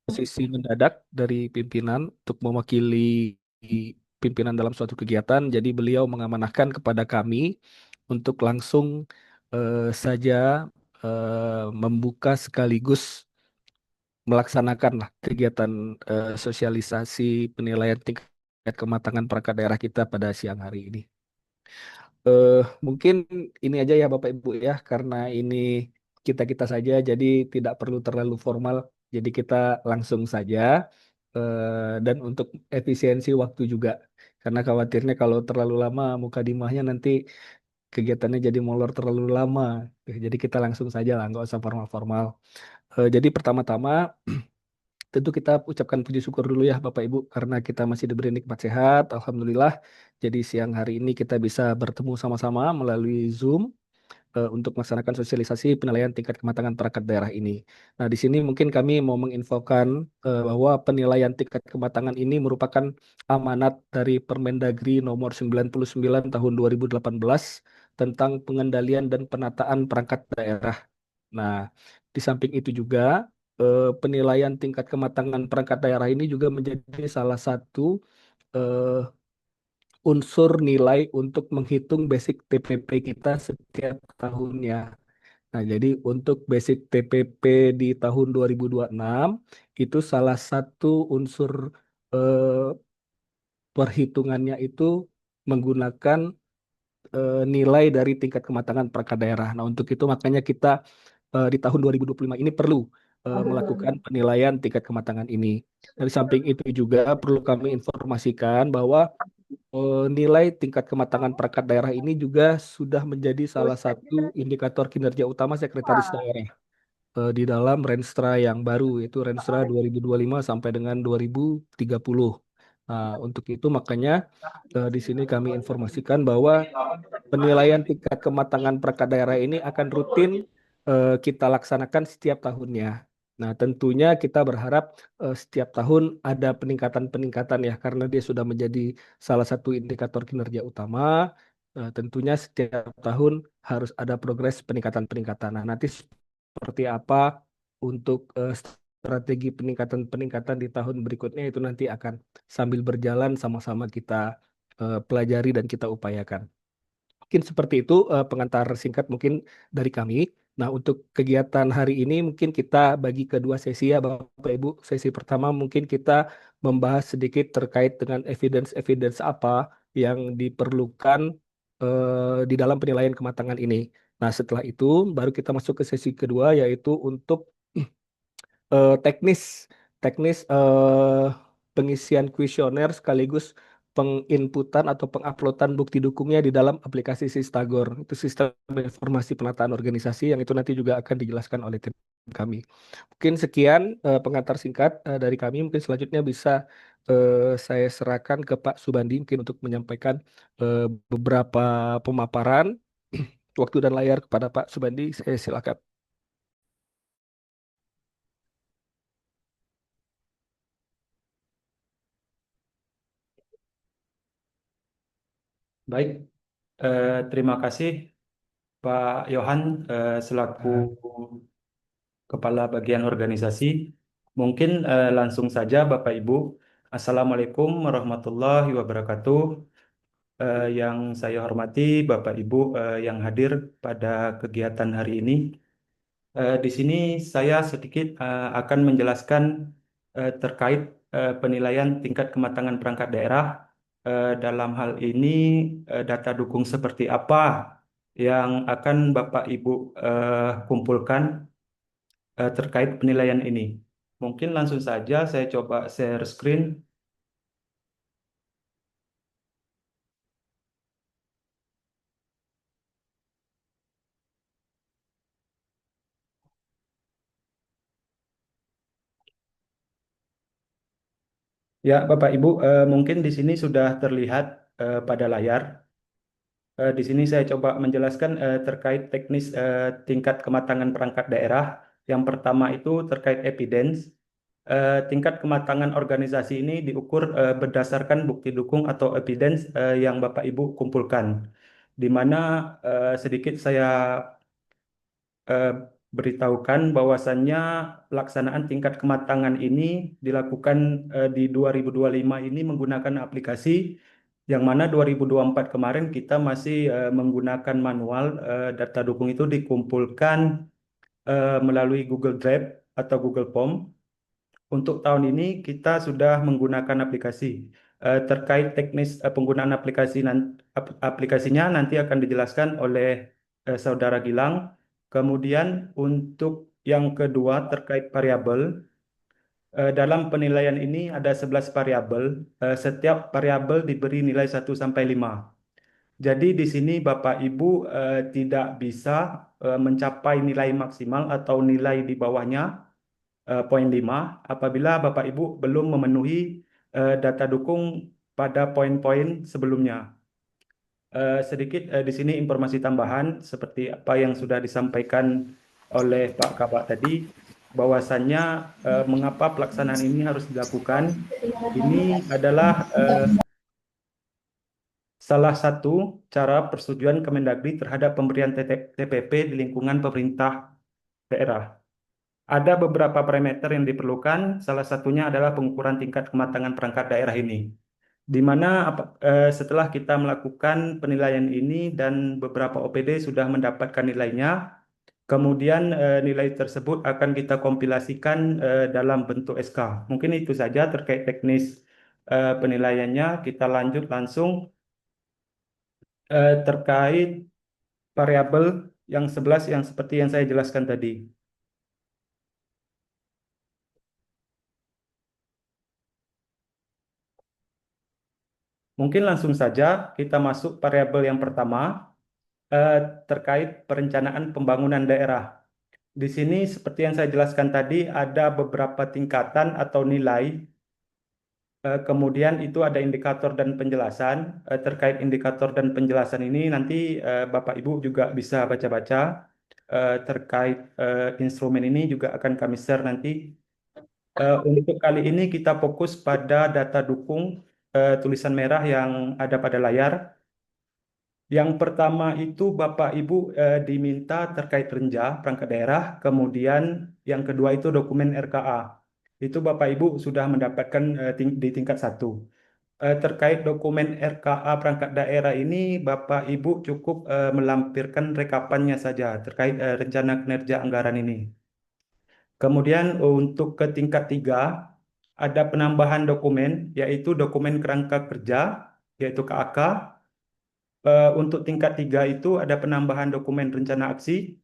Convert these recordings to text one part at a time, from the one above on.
posisi mendadak dari pimpinan untuk mewakili pimpinan dalam suatu kegiatan. Jadi beliau mengamanahkan kepada kami untuk langsung saja membuka sekaligus melaksanakan lah kegiatan sosialisasi penilaian tingkat kematangan perangkat daerah kita pada siang hari ini. Mungkin ini aja ya Bapak Ibu ya, karena ini kita-kita saja, jadi tidak perlu terlalu formal. Jadi kita langsung saja, dan untuk efisiensi waktu juga, karena khawatirnya kalau terlalu lama mukadimahnya nanti kegiatannya jadi molor terlalu lama. Jadi kita langsung saja lah, nggak usah formal-formal. Jadi pertama-tama tentu kita ucapkan puji syukur dulu ya Bapak Ibu karena kita masih diberi nikmat sehat, Alhamdulillah. Jadi siang hari ini kita bisa bertemu sama-sama melalui Zoom untuk melaksanakan sosialisasi penilaian tingkat kematangan perangkat daerah ini. Nah, di sini mungkin kami mau menginfokan bahwa penilaian tingkat kematangan ini merupakan amanat dari Permendagri nomor 99 tahun 2018 tentang pengendalian dan penataan perangkat daerah. Nah, di samping itu juga penilaian tingkat kematangan perangkat daerah ini juga menjadi salah satu eh, unsur nilai untuk menghitung basic TPP kita setiap tahunnya. Nah, jadi untuk basic TPP di tahun 2026 itu salah satu unsur eh, perhitungannya itu menggunakan nilai dari tingkat kematangan perangkat daerah. Nah, untuk itu makanya kita di tahun 2025 ini perlu melakukan penilaian tingkat kematangan ini. Dari samping itu juga perlu kami informasikan bahwa nilai tingkat kematangan perangkat daerah ini juga sudah menjadi salah satu indikator kinerja utama sekretaris daerah di dalam Renstra yang baru, yaitu Renstra 2025 sampai dengan 2030. Nah, untuk itu makanya di sini kami informasikan bahwa penilaian tingkat kematangan perangkat daerah ini akan rutin kita laksanakan setiap tahunnya. Nah, tentunya kita berharap setiap tahun ada peningkatan-peningkatan ya, karena dia sudah menjadi salah satu indikator kinerja utama. Tentunya setiap tahun harus ada progres peningkatan-peningkatan. Nah, nanti seperti apa untuk strategi peningkatan-peningkatan di tahun berikutnya itu nanti akan sambil berjalan sama-sama kita pelajari dan kita upayakan. Mungkin seperti itu pengantar singkat mungkin dari kami. Nah, untuk kegiatan hari ini mungkin kita bagi ke dua sesi ya Bapak Ibu. Sesi pertama mungkin kita membahas sedikit terkait dengan evidence-evidence apa yang diperlukan di dalam penilaian kematangan ini. Nah, setelah itu baru kita masuk ke sesi kedua yaitu untuk teknis teknis pengisian kuesioner sekaligus penginputan atau penguploadan bukti dukungnya di dalam aplikasi Sistagor. Itu sistem informasi penataan organisasi yang itu nanti juga akan dijelaskan oleh tim kami. Mungkin sekian pengantar singkat dari kami. Mungkin selanjutnya bisa saya serahkan ke Pak Subandi mungkin untuk menyampaikan beberapa pemaparan waktu dan layar kepada Pak Subandi. Saya silakan. Baik, terima kasih Pak Yohan selaku Kepala Bagian Organisasi. Mungkin langsung saja Bapak Ibu. Assalamualaikum warahmatullahi wabarakatuh. Yang saya hormati Bapak Ibu yang hadir pada kegiatan hari ini. Di sini saya sedikit akan menjelaskan terkait penilaian tingkat kematangan perangkat daerah. Dalam hal ini data dukung seperti apa yang akan Bapak Ibu kumpulkan terkait penilaian ini. Mungkin langsung saja saya coba share screen. Ya, Bapak Ibu, mungkin di sini sudah terlihat pada layar. Di sini saya coba menjelaskan terkait teknis tingkat kematangan perangkat daerah. Yang pertama itu terkait evidence. Tingkat kematangan organisasi ini diukur berdasarkan bukti dukung atau evidence yang Bapak Ibu kumpulkan. Di mana sedikit saya eh, beritahukan bahwasannya pelaksanaan tingkat kematangan ini dilakukan di 2025 ini menggunakan aplikasi yang mana 2024 kemarin kita masih menggunakan manual. Data dukung itu dikumpulkan melalui Google Drive atau Google Form. Untuk tahun ini kita sudah menggunakan aplikasi. Terkait teknis penggunaan aplikasinya nanti akan dijelaskan oleh Saudara Gilang. Kemudian untuk yang kedua terkait variabel, dalam penilaian ini ada 11 variabel. Setiap variabel diberi nilai 1 sampai 5. Jadi di sini Bapak Ibu tidak bisa mencapai nilai maksimal atau nilai di bawahnya poin 5 apabila Bapak Ibu belum memenuhi data dukung pada poin-poin sebelumnya. Sedikit di sini informasi tambahan seperti apa yang sudah disampaikan oleh Pak Kabak tadi, bahwasannya mengapa pelaksanaan ini harus dilakukan. Ini adalah salah satu cara persetujuan Kemendagri terhadap pemberian TPP di lingkungan pemerintah daerah. Ada beberapa parameter yang diperlukan, salah satunya adalah pengukuran tingkat kematangan perangkat daerah ini. Di mana setelah kita melakukan penilaian ini dan beberapa OPD sudah mendapatkan nilainya, kemudian nilai tersebut akan kita kompilasikan dalam bentuk SK. Mungkin itu saja terkait teknis penilaiannya. Kita lanjut langsung terkait variabel yang 11 yang seperti yang saya jelaskan tadi. Mungkin langsung saja kita masuk variabel yang pertama eh, terkait perencanaan pembangunan daerah. Di sini seperti yang saya jelaskan tadi ada beberapa tingkatan atau nilai. Kemudian itu ada indikator dan penjelasan. Terkait indikator dan penjelasan ini nanti Bapak Ibu juga bisa baca-baca. Terkait instrumen ini juga akan kami share nanti. Untuk kali ini kita fokus pada data dukung tulisan merah yang ada pada layar. Yang pertama itu Bapak Ibu diminta terkait renja perangkat daerah, kemudian yang kedua itu dokumen RKA. Itu Bapak Ibu sudah mendapatkan di tingkat 1. Terkait dokumen RKA perangkat daerah ini Bapak Ibu cukup melampirkan rekapannya saja terkait rencana kinerja anggaran ini. Kemudian untuk ke tingkat 3 ada penambahan dokumen yaitu dokumen kerangka kerja yaitu KAK. Untuk tingkat 3 itu ada penambahan dokumen rencana aksi.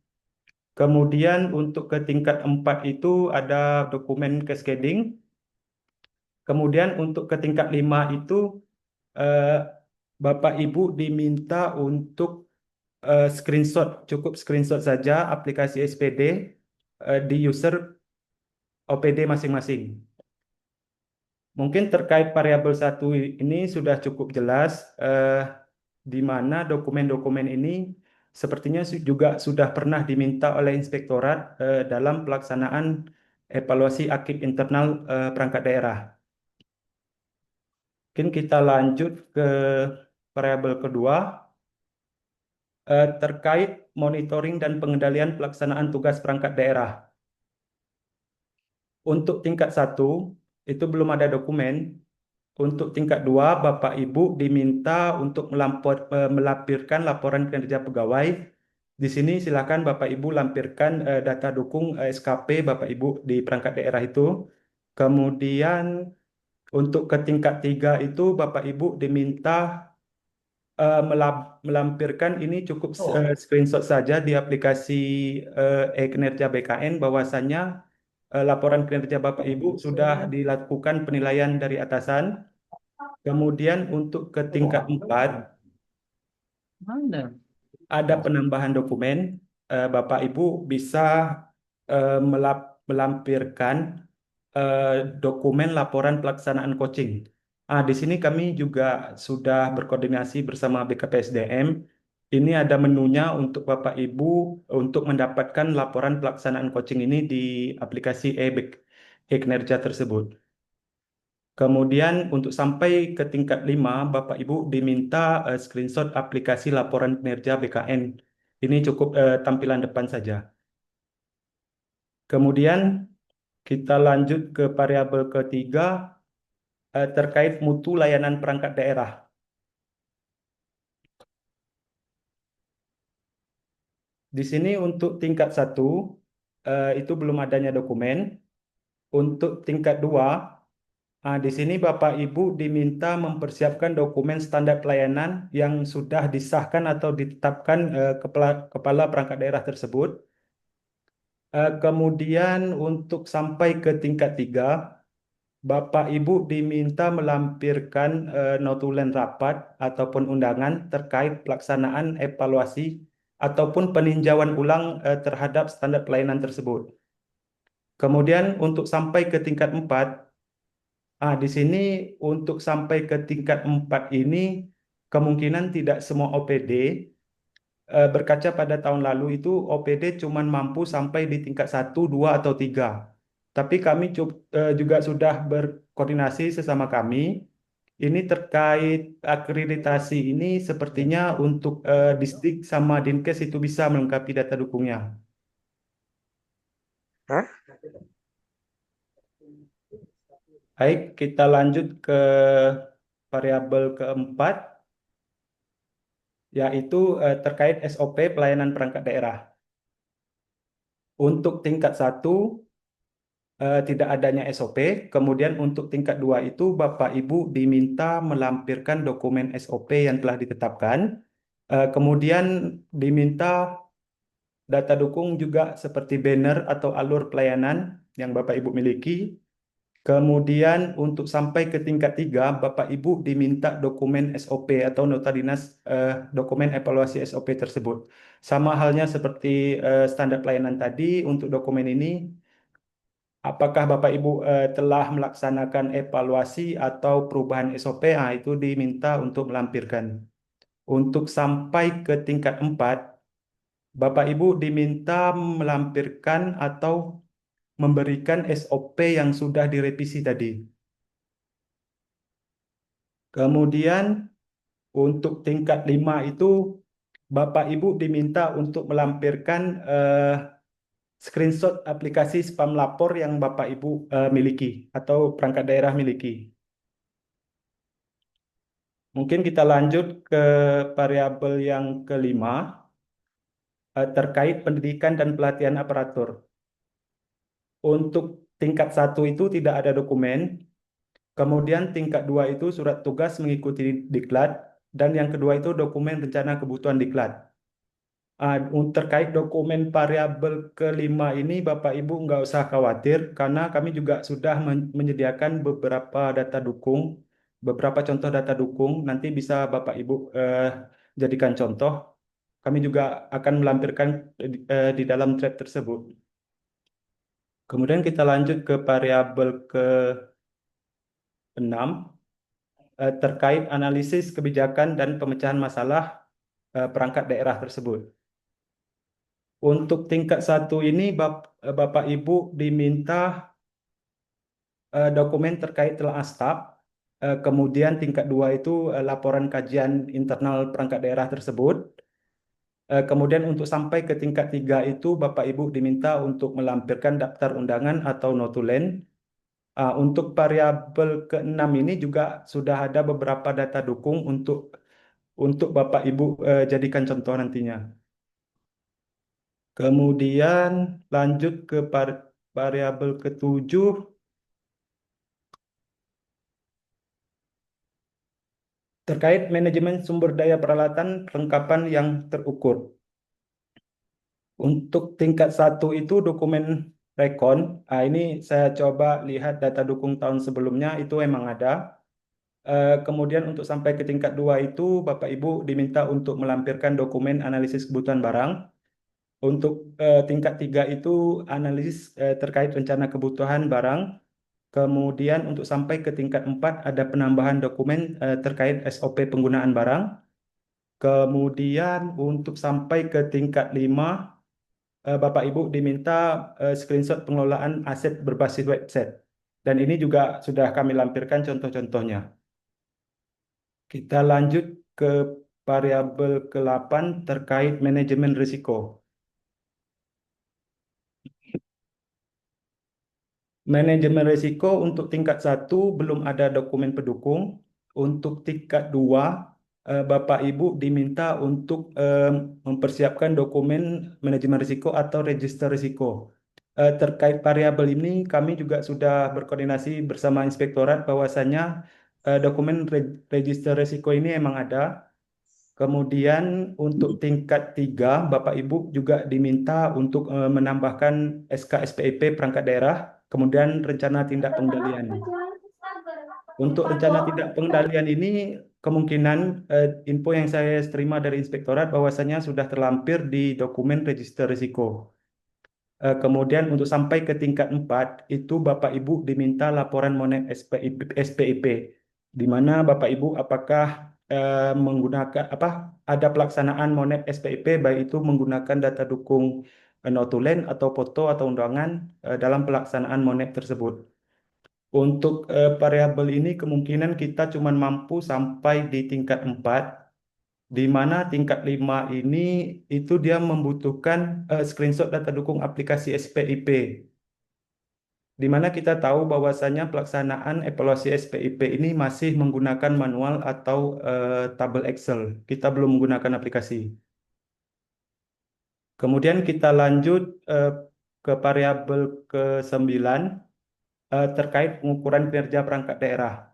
Kemudian untuk ke tingkat 4 itu ada dokumen cascading. Kemudian untuk ke tingkat 5 itu eh, Bapak Ibu diminta untuk screenshot, cukup screenshot saja aplikasi SPD di user OPD masing-masing. Mungkin terkait variabel 1 ini sudah cukup jelas di mana dokumen-dokumen ini sepertinya juga sudah pernah diminta oleh inspektorat dalam pelaksanaan evaluasi aktif internal perangkat daerah. Mungkin kita lanjut ke variabel kedua terkait monitoring dan pengendalian pelaksanaan tugas perangkat daerah. Untuk tingkat 1 itu belum ada dokumen. Untuk tingkat 2 Bapak Ibu diminta untuk melampirkan laporan kinerja pegawai. Di sini silakan Bapak Ibu lampirkan data dukung SKP Bapak Ibu di perangkat daerah itu. Kemudian untuk ke tingkat 3 itu Bapak Ibu diminta melampirkan ini cukup screenshot saja di aplikasi e-kinerja BKN bahwasannya laporan kinerja Bapak Ibu sudah dilakukan penilaian dari atasan. Kemudian untuk ke tingkat 4 ada penambahan dokumen. Bapak Ibu bisa melampirkan eh, dokumen laporan pelaksanaan coaching. Di sini kami juga sudah berkoordinasi bersama BKPSDM. Ini ada menunya untuk Bapak Ibu untuk mendapatkan laporan pelaksanaan coaching ini di aplikasi e-kinerja tersebut. Kemudian untuk sampai ke tingkat 5, Bapak Ibu diminta screenshot aplikasi laporan kinerja BKN. Ini cukup tampilan depan saja. Kemudian kita lanjut ke variabel ketiga terkait mutu layanan perangkat daerah. Di sini untuk tingkat satu itu belum adanya dokumen. Untuk tingkat dua, di sini Bapak Ibu diminta mempersiapkan dokumen standar pelayanan yang sudah disahkan atau ditetapkan kepala perangkat daerah tersebut. Kemudian untuk sampai ke tingkat tiga, Bapak Ibu diminta melampirkan notulen rapat ataupun undangan terkait pelaksanaan evaluasi ataupun peninjauan ulang terhadap standar pelayanan tersebut. Kemudian untuk sampai ke tingkat 4, di sini untuk sampai ke tingkat 4 ini kemungkinan tidak semua OPD berkaca pada tahun lalu itu OPD cuman mampu sampai di tingkat 1, 2 atau 3. Tapi kami juga sudah berkoordinasi sesama kami. Ini terkait akreditasi ini sepertinya untuk Distrik sama Dinkes itu bisa melengkapi data dukungnya. Hah? Baik, kita lanjut ke variabel keempat, yaitu terkait SOP pelayanan perangkat daerah. Untuk tingkat satu tidak adanya SOP, kemudian untuk tingkat dua itu Bapak Ibu diminta melampirkan dokumen SOP yang telah ditetapkan, kemudian diminta data dukung juga seperti banner atau alur pelayanan yang Bapak Ibu miliki. Kemudian untuk sampai ke tingkat tiga, Bapak Ibu diminta dokumen SOP atau nota dinas dokumen evaluasi SOP tersebut. Sama halnya seperti standar pelayanan tadi, untuk dokumen ini, apakah Bapak Ibu telah melaksanakan evaluasi atau perubahan SOP? Itu diminta untuk melampirkan. Untuk sampai ke tingkat 4, Bapak Ibu diminta melampirkan atau memberikan SOP yang sudah direvisi tadi. Kemudian untuk tingkat 5 itu Bapak Ibu diminta untuk melampirkan screenshot aplikasi spam lapor yang Bapak Ibu miliki atau perangkat daerah miliki. Mungkin kita lanjut ke variabel yang kelima terkait pendidikan dan pelatihan aparatur. Untuk tingkat satu itu tidak ada dokumen. Kemudian tingkat dua itu surat tugas mengikuti diklat, dan yang kedua itu dokumen rencana kebutuhan diklat. Terkait dokumen variabel kelima ini Bapak Ibu nggak usah khawatir karena kami juga sudah menyediakan beberapa contoh data dukung. Nanti bisa Bapak Ibu jadikan contoh. Kami juga akan melampirkan di dalam thread tersebut. Kemudian kita lanjut ke variabel ke-6 terkait analisis kebijakan dan pemecahan masalah perangkat daerah tersebut. Untuk tingkat satu ini Bapak Ibu diminta dokumen terkait telah staf, kemudian tingkat dua itu laporan kajian internal perangkat daerah tersebut. Kemudian untuk sampai ke tingkat tiga itu Bapak Ibu diminta untuk melampirkan daftar undangan atau notulen. Untuk variabel ke-6 ini juga sudah ada beberapa data dukung untuk Bapak Ibu jadikan contoh nantinya. Kemudian lanjut ke variabel ke-7 terkait manajemen sumber daya peralatan perlengkapan yang terukur. Untuk tingkat satu itu dokumen rekon. Ini saya coba lihat data dukung tahun sebelumnya itu emang ada. Kemudian untuk sampai ke tingkat dua itu Bapak Ibu diminta untuk melampirkan dokumen analisis kebutuhan barang. Untuk tingkat tiga itu analisis terkait rencana kebutuhan barang. Kemudian untuk sampai ke tingkat 4 ada penambahan dokumen terkait SOP penggunaan barang. Kemudian untuk sampai ke tingkat 5, Bapak Ibu diminta screenshot pengelolaan aset berbasis website. Dan ini juga sudah kami lampirkan contoh-contohnya. Kita lanjut ke variabel ke-8 terkait manajemen risiko. Manajemen risiko untuk tingkat satu belum ada dokumen pendukung. Untuk tingkat dua, Bapak Ibu diminta untuk mempersiapkan dokumen manajemen risiko atau register risiko. Terkait variabel ini, kami juga sudah berkoordinasi bersama inspektorat bahwasanya dokumen register risiko ini emang ada. Kemudian untuk tingkat tiga, Bapak Ibu juga diminta untuk menambahkan SK SPIP perangkat daerah, kemudian rencana tindak pengendalian. Untuk rencana tindak pengendalian ini, kemungkinan info yang saya terima dari inspektorat bahwasanya sudah terlampir di dokumen register risiko. Kemudian untuk sampai ke tingkat 4 itu Bapak Ibu diminta laporan monet SPIP, di mana Bapak Ibu apakah menggunakan apa ada pelaksanaan monet SPIP baik itu menggunakan data dukung notulen atau foto atau undangan dalam pelaksanaan monet tersebut. Untuk variabel ini kemungkinan kita cuma mampu sampai di tingkat 4, di mana tingkat 5 ini itu dia membutuhkan screenshot data dukung aplikasi SPIP, di mana kita tahu bahwasanya pelaksanaan evaluasi SPIP ini masih menggunakan manual atau tabel Excel. Kita belum menggunakan aplikasi. Kemudian kita lanjut eh, ke variabel ke-9 terkait pengukuran kinerja perangkat daerah.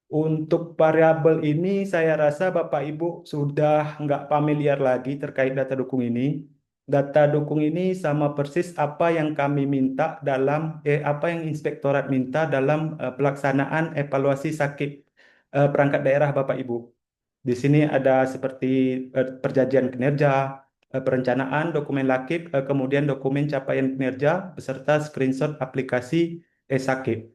Untuk variabel ini, saya rasa Bapak Ibu sudah nggak familiar lagi terkait data dukung ini. Data dukung ini sama persis apa yang kami minta apa yang inspektorat minta dalam pelaksanaan evaluasi sakit perangkat daerah Bapak Ibu. Di sini ada seperti perjanjian kinerja, perencanaan, dokumen lakip, kemudian dokumen capaian kinerja beserta screenshot aplikasi e-sakip.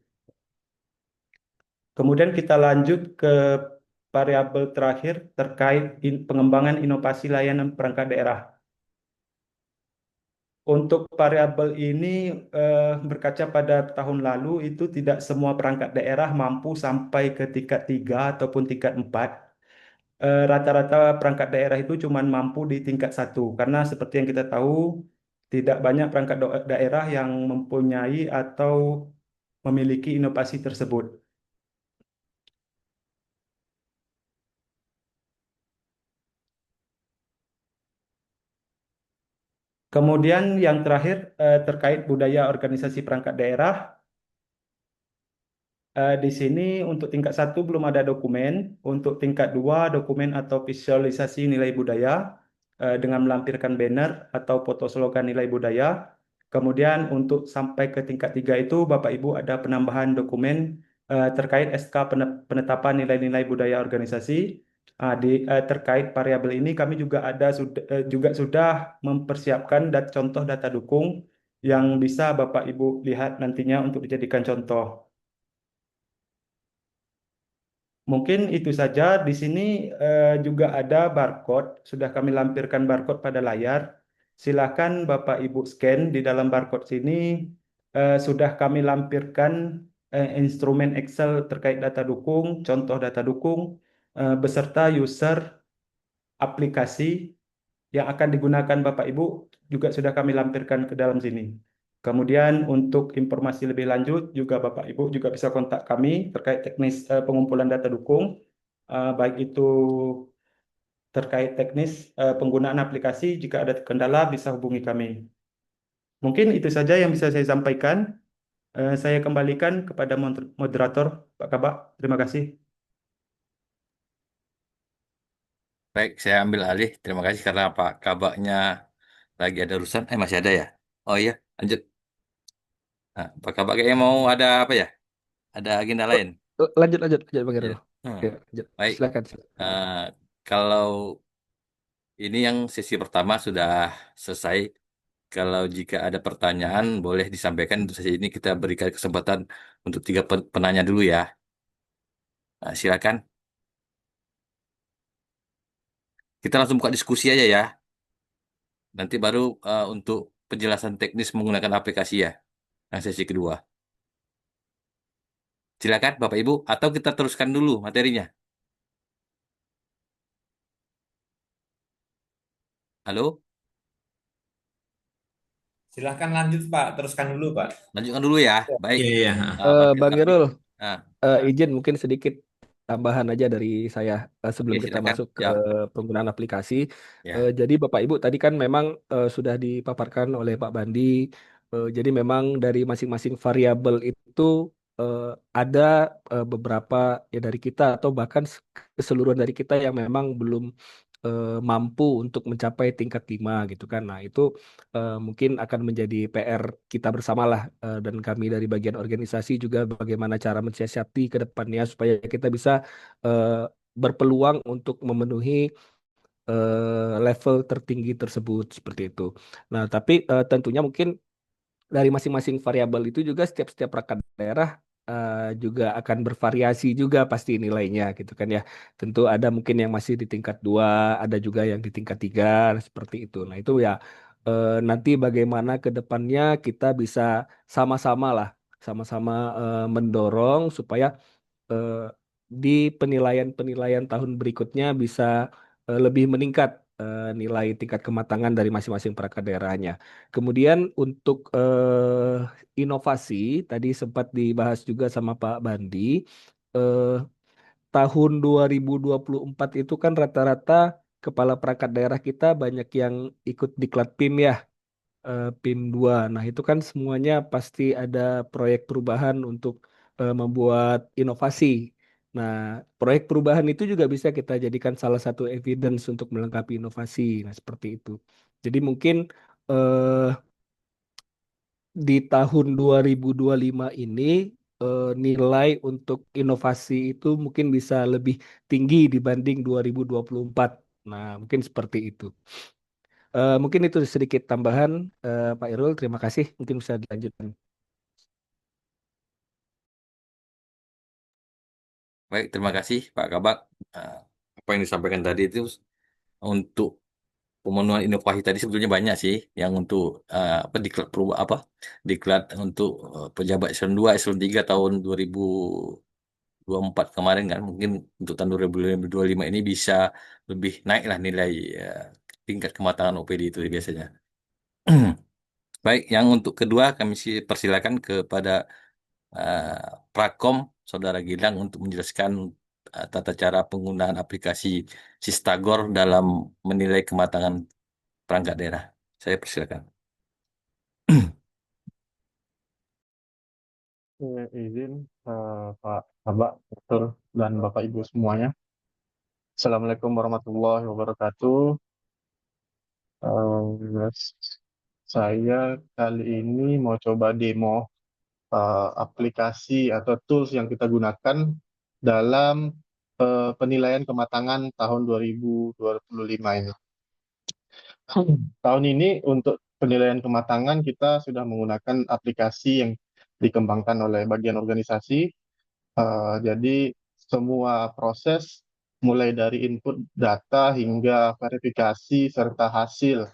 Kemudian kita lanjut ke variabel terakhir terkait pengembangan inovasi layanan perangkat daerah. Untuk variabel ini berkaca pada tahun lalu itu tidak semua perangkat daerah mampu sampai ke tingkat 3 ataupun tingkat 4. Rata-rata perangkat daerah itu cuma mampu di tingkat satu karena seperti yang kita tahu tidak banyak perangkat daerah yang mempunyai atau memiliki inovasi tersebut. Kemudian yang terakhir terkait budaya organisasi perangkat daerah. Di sini untuk tingkat satu belum ada dokumen, untuk tingkat dua dokumen atau visualisasi nilai budaya dengan melampirkan banner atau foto slogan nilai budaya. Kemudian untuk sampai ke tingkat tiga itu Bapak Ibu ada penambahan dokumen terkait SK penetapan nilai-nilai budaya organisasi. Terkait variabel ini kami juga sudah mempersiapkan contoh data dukung yang bisa Bapak Ibu lihat nantinya untuk dijadikan contoh. Mungkin itu saja. Di sini juga ada barcode. Sudah kami lampirkan barcode pada layar. Silakan Bapak Ibu scan di dalam barcode sini. Sudah kami lampirkan instrumen Excel terkait data dukung, contoh data dukung, beserta user aplikasi yang akan digunakan Bapak Ibu juga sudah kami lampirkan ke dalam sini. Kemudian untuk informasi lebih lanjut juga Bapak Ibu juga bisa kontak kami terkait teknis pengumpulan data dukung, baik itu terkait teknis penggunaan aplikasi. Jika ada kendala bisa hubungi kami. Mungkin itu saja yang bisa saya sampaikan. Saya kembalikan kepada moderator Pak Kabak. Terima kasih. Baik, saya ambil alih. Terima kasih karena Pak Kabaknya lagi ada urusan. Masih ada ya? Oh iya, lanjut. Nah, Pak Kabak kayaknya mau ada apa ya? Ada agenda lain. Lanjut, lanjut, lanjut Bang Ya. Irul. Oke, lanjut. Baik, Silakan. eh, kalau ini yang sesi pertama sudah selesai. Kalau jika ada pertanyaan, boleh disampaikan. Untuk sesi ini kita berikan kesempatan untuk tiga penanya dulu ya. Nah, silakan. Kita langsung buka diskusi aja ya. Nanti baru untuk penjelasan teknis menggunakan aplikasi ya. Yang sesi kedua. Silakan Bapak Ibu. Atau kita teruskan dulu materinya. Halo? Silahkan lanjut Pak, teruskan dulu Pak. Lanjutkan dulu ya. Baik. Iya, iya. Berarti Bang tadi. Irul, Nah, izin mungkin sedikit tambahan aja dari saya oke sebelum kita silakan. masuk ke Ya, penggunaan aplikasi. ya. Jadi Bapak Ibu tadi kan memang sudah dipaparkan oleh Pak Bandi. Jadi memang dari masing-masing variabel itu eh, ada beberapa ya dari kita atau bahkan keseluruhan dari kita yang memang belum mampu untuk mencapai tingkat 5 gitu kan. Nah, itu mungkin akan menjadi PR kita bersama lah dan kami dari bagian organisasi juga bagaimana cara mensiasati ke depannya supaya kita bisa eh, berpeluang untuk memenuhi level tertinggi tersebut seperti itu. Nah, tapi tentunya mungkin dari masing-masing variabel itu juga setiap perangkat daerah juga akan bervariasi juga pasti nilainya gitu kan ya. Tentu ada mungkin yang masih di tingkat 2, ada juga yang di tingkat 3 seperti itu. Nah, itu ya nanti bagaimana ke depannya kita bisa sama-sama lah, sama-sama mendorong supaya eh, di penilaian-penilaian tahun berikutnya bisa lebih meningkat nilai tingkat kematangan dari masing-masing perangkat daerahnya. Kemudian untuk inovasi, tadi sempat dibahas juga sama Pak Bandi, eh, tahun 2024 itu kan rata-rata kepala perangkat daerah kita banyak yang ikut diklat PIM ya, PIM 2. Nah, itu kan semuanya pasti ada proyek perubahan untuk membuat inovasi. Nah, proyek perubahan itu juga bisa kita jadikan salah satu evidence untuk melengkapi inovasi. Nah, seperti itu. Jadi mungkin eh, di tahun 2025 ini nilai untuk inovasi itu mungkin bisa lebih tinggi dibanding 2024. Nah, mungkin seperti itu. Mungkin itu sedikit tambahan, Pak Irul. Terima kasih. Mungkin bisa dilanjutkan. Baik, terima kasih Pak Kabak. Eh, Apa yang disampaikan tadi itu untuk pemenuhan inovasi tadi sebetulnya banyak sih yang untuk apa diklat apa diklat untuk pejabat eselon 2, eselon 3 tahun 2024 kemarin kan mungkin untuk tahun 2025 ini bisa lebih naik lah nilai eh, tingkat kematangan OPD itu biasanya. Baik, yang untuk kedua kami persilakan kepada Prakom Saudara Gilang untuk menjelaskan tata cara penggunaan aplikasi Sistagor dalam menilai kematangan perangkat daerah. Saya persilakan. Izin Pak Abak, Dokter, dan Bapak Ibu semuanya. Assalamualaikum warahmatullahi wabarakatuh. Eh, saya kali ini mau coba demo aplikasi atau tools yang kita gunakan dalam penilaian kematangan tahun 2025 ini. Tahun ini untuk penilaian kematangan kita sudah menggunakan aplikasi yang dikembangkan oleh bagian organisasi. Jadi semua proses mulai dari input data hingga verifikasi serta hasil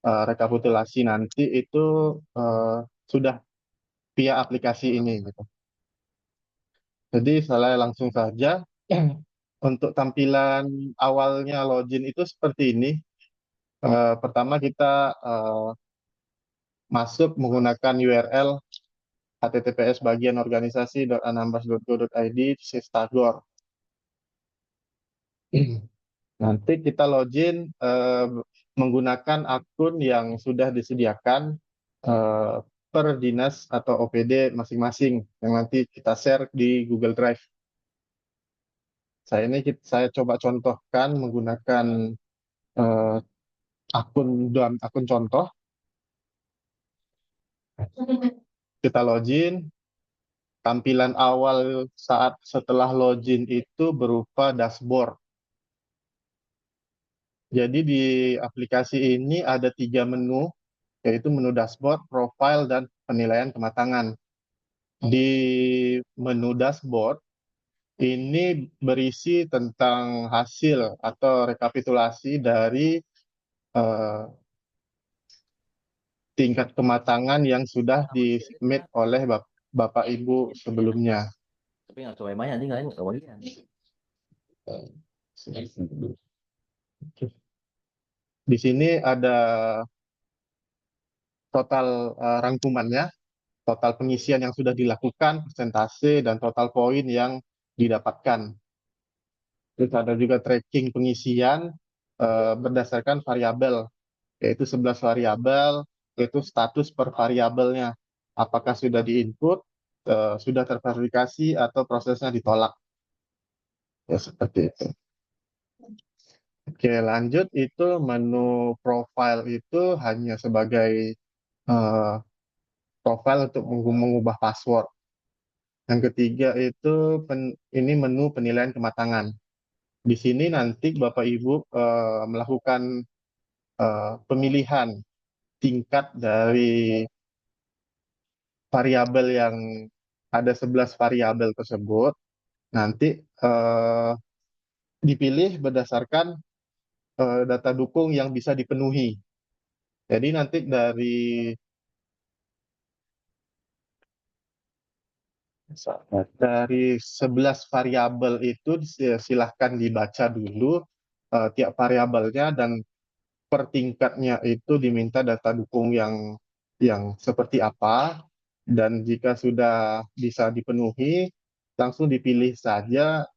rekapitulasi nanti itu sudah via aplikasi ini gitu. Jadi saya langsung saja untuk tampilan awalnya login itu seperti ini. Pertama kita masuk menggunakan URL https bagian organisasi.anambas.go.id Sistagor. Nanti kita login menggunakan akun yang sudah disediakan eh, per dinas atau OPD masing-masing yang nanti kita share di Google Drive. Saya coba contohkan menggunakan eh, akun contoh. Kita login. Tampilan awal saat setelah login itu berupa dashboard. Jadi di aplikasi ini ada 3 menu, yaitu menu dashboard, profile, dan penilaian kematangan. Di menu dashboard, ini berisi tentang hasil atau rekapitulasi dari eh, tingkat kematangan yang sudah disubmit oleh Bapak Ibu sebelumnya. Tapi nggak terlalu banyak tinggal Di sini ada total rangkumannya, total pengisian yang sudah dilakukan, persentase, dan total poin yang didapatkan. Terus ada juga tracking pengisian berdasarkan variabel, yaitu 11 variabel, yaitu status per variabelnya. Apakah sudah diinput, sudah terverifikasi, atau prosesnya ditolak. Ya, seperti itu. Oke, lanjut itu menu profile itu hanya sebagai eh, profile untuk mengubah password. Yang ketiga itu ini menu penilaian kematangan. Di sini nanti Bapak Ibu melakukan pemilihan tingkat dari variabel yang ada 11 variabel tersebut. Nanti eh, dipilih berdasarkan data dukung yang bisa dipenuhi. Jadi nanti dari 11 variabel itu silahkan dibaca dulu tiap variabelnya, dan per tingkatnya itu diminta data dukung yang seperti apa, dan jika sudah bisa dipenuhi langsung dipilih saja,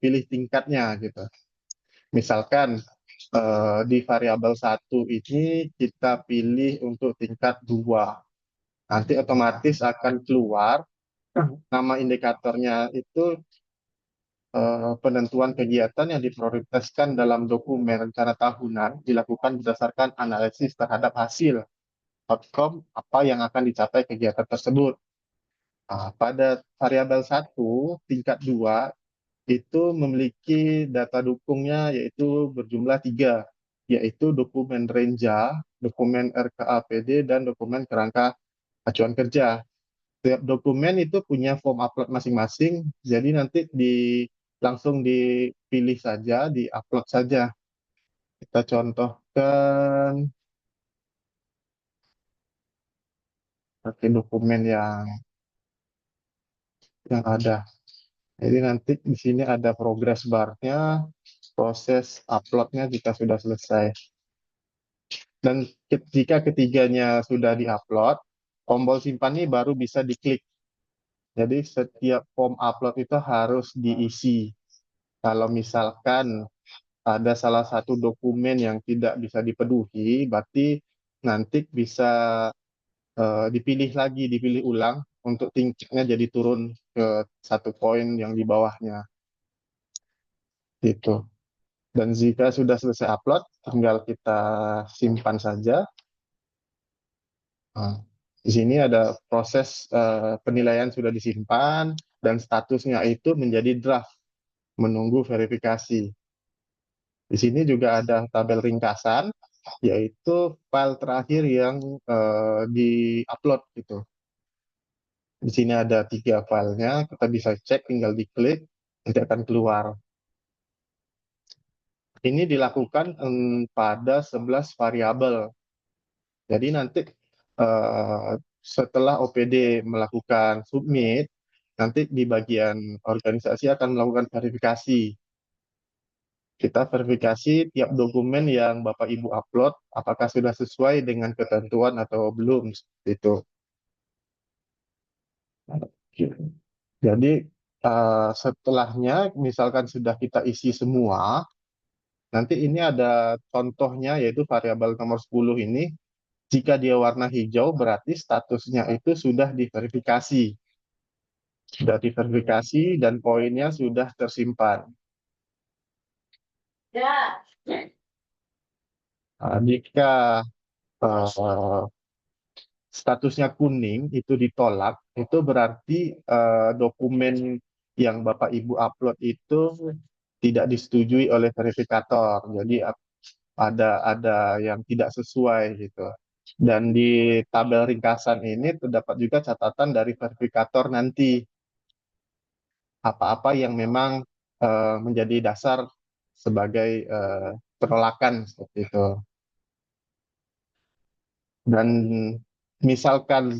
pilih tingkatnya gitu. Misalkan di variabel 1 ini kita pilih untuk tingkat 2, nanti otomatis akan keluar nama indikatornya itu penentuan kegiatan yang diprioritaskan dalam dokumen rencana tahunan dilakukan berdasarkan analisis terhadap hasil outcome apa yang akan dicapai kegiatan tersebut. Pada variabel 1, tingkat 2 itu memiliki data dukungnya yaitu berjumlah 3, yaitu dokumen renja, dokumen RKAPD, dan dokumen kerangka acuan kerja. Setiap dokumen itu punya form upload masing-masing, jadi nanti langsung dipilih saja, di-upload saja. Kita contohkan pakai dokumen yang ada. Jadi nanti di sini ada progress bar-nya, proses upload-nya jika sudah selesai. Dan jika ketiganya sudah di-upload, tombol simpan ini baru bisa diklik. Jadi setiap form upload itu harus diisi. Kalau misalkan ada salah satu dokumen yang tidak bisa dipenuhi, berarti nanti bisa dipilih ulang untuk tingkatnya jadi turun ke 1 poin yang di bawahnya. Gitu. Dan jika sudah selesai upload, tinggal kita simpan saja. Nah, di sini ada proses penilaian sudah disimpan dan statusnya itu menjadi draft, menunggu verifikasi. Di sini juga ada tabel ringkasan, yaitu file terakhir yang di-upload gitu. Di sini ada 3 filenya, kita bisa cek, tinggal diklik, nanti akan keluar. Ini dilakukan pada 11 variabel. Jadi nanti setelah OPD melakukan submit, nanti di bagian organisasi akan melakukan verifikasi. Kita verifikasi tiap dokumen yang Bapak Ibu upload, apakah sudah sesuai dengan ketentuan atau belum. Itu. Jadi setelahnya, misalkan sudah kita isi semua, nanti ini ada contohnya, yaitu variabel nomor 10 ini. Jika dia warna hijau, berarti statusnya itu sudah diverifikasi. Sudah diverifikasi dan poinnya sudah tersimpan. Jika statusnya kuning, itu ditolak, itu berarti dokumen yang Bapak Ibu upload itu tidak disetujui oleh verifikator. Jadi ada yang tidak sesuai gitu. Dan di tabel ringkasan ini terdapat juga catatan dari verifikator nanti apa-apa yang memang menjadi dasar sebagai penolakan seperti itu. Dan misalkan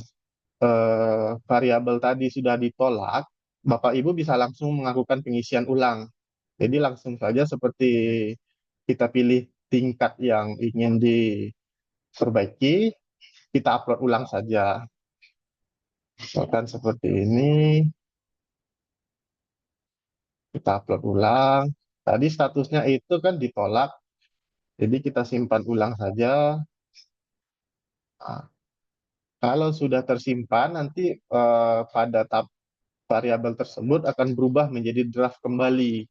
variabel tadi sudah ditolak, Bapak Ibu bisa langsung melakukan pengisian ulang. Jadi langsung saja seperti kita pilih tingkat yang ingin diperbaiki, kita upload ulang saja. Misalkan seperti ini, kita upload ulang. Tadi statusnya itu kan ditolak, jadi kita simpan ulang saja. Nah, kalau sudah tersimpan, nanti pada tab variabel tersebut akan berubah menjadi draft kembali.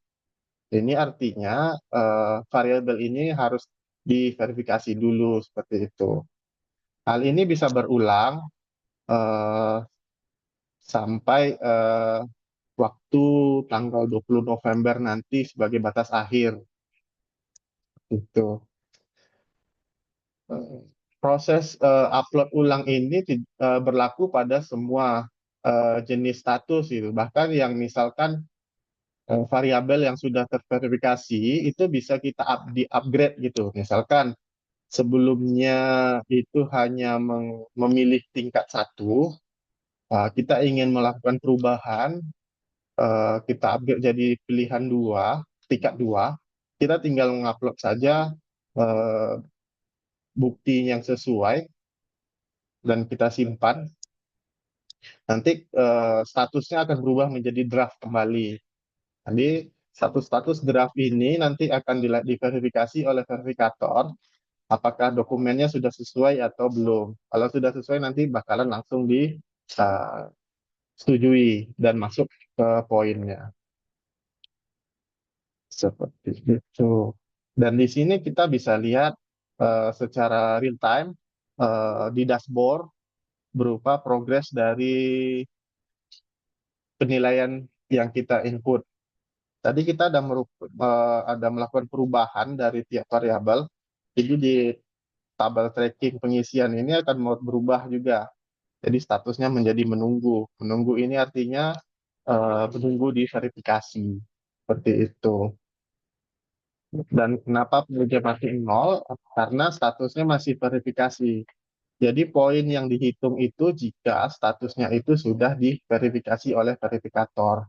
Ini artinya variabel ini harus diverifikasi dulu seperti itu. Hal ini bisa berulang eh, sampai waktu tanggal 20 November nanti sebagai batas akhir. Itu. Eh, Proses upload ulang ini berlaku pada semua jenis status itu. Bahkan yang misalkan variabel yang sudah terverifikasi itu bisa kita di-upgrade gitu. Misalkan sebelumnya itu hanya memilih tingkat satu, kita ingin melakukan perubahan, kita upgrade jadi pilihan dua, tingkat dua, kita tinggal mengupload saja eh, bukti yang sesuai dan kita simpan. Nanti statusnya akan berubah menjadi draft kembali. Jadi status draft ini nanti akan diverifikasi oleh verifikator apakah dokumennya sudah sesuai atau belum. Kalau sudah sesuai nanti bakalan langsung disetujui dan masuk ke poinnya. Seperti itu. Dan di sini kita bisa lihat secara real time di dashboard berupa progres dari penilaian yang kita input. Tadi kita ada melakukan perubahan dari tiap variabel. Jadi di tabel tracking pengisian ini akan berubah juga. Jadi statusnya menjadi menunggu. Menunggu ini artinya menunggu diverifikasi. Seperti itu. Dan kenapa pekerja masih nol? Karena statusnya masih verifikasi. Jadi poin yang dihitung itu jika statusnya itu sudah diverifikasi oleh verifikator.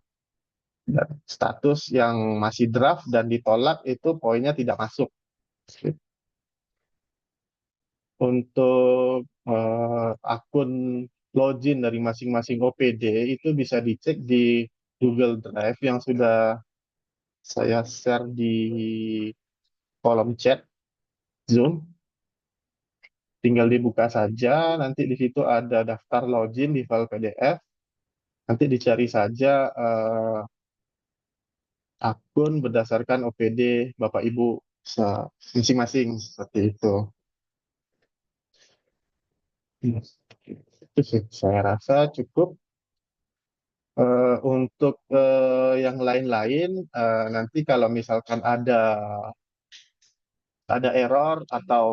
Dan status yang masih draft dan ditolak itu poinnya tidak masuk. Untuk akun login dari masing-masing OPD itu bisa dicek di Google Drive yang sudah saya share di kolom chat Zoom. Tinggal dibuka saja, nanti di situ ada daftar login di file PDF. Nanti dicari saja akun berdasarkan OPD Bapak Ibu masing-masing seperti itu. Itu sih, saya rasa cukup. Untuk yang lain-lain, nanti kalau misalkan ada error atau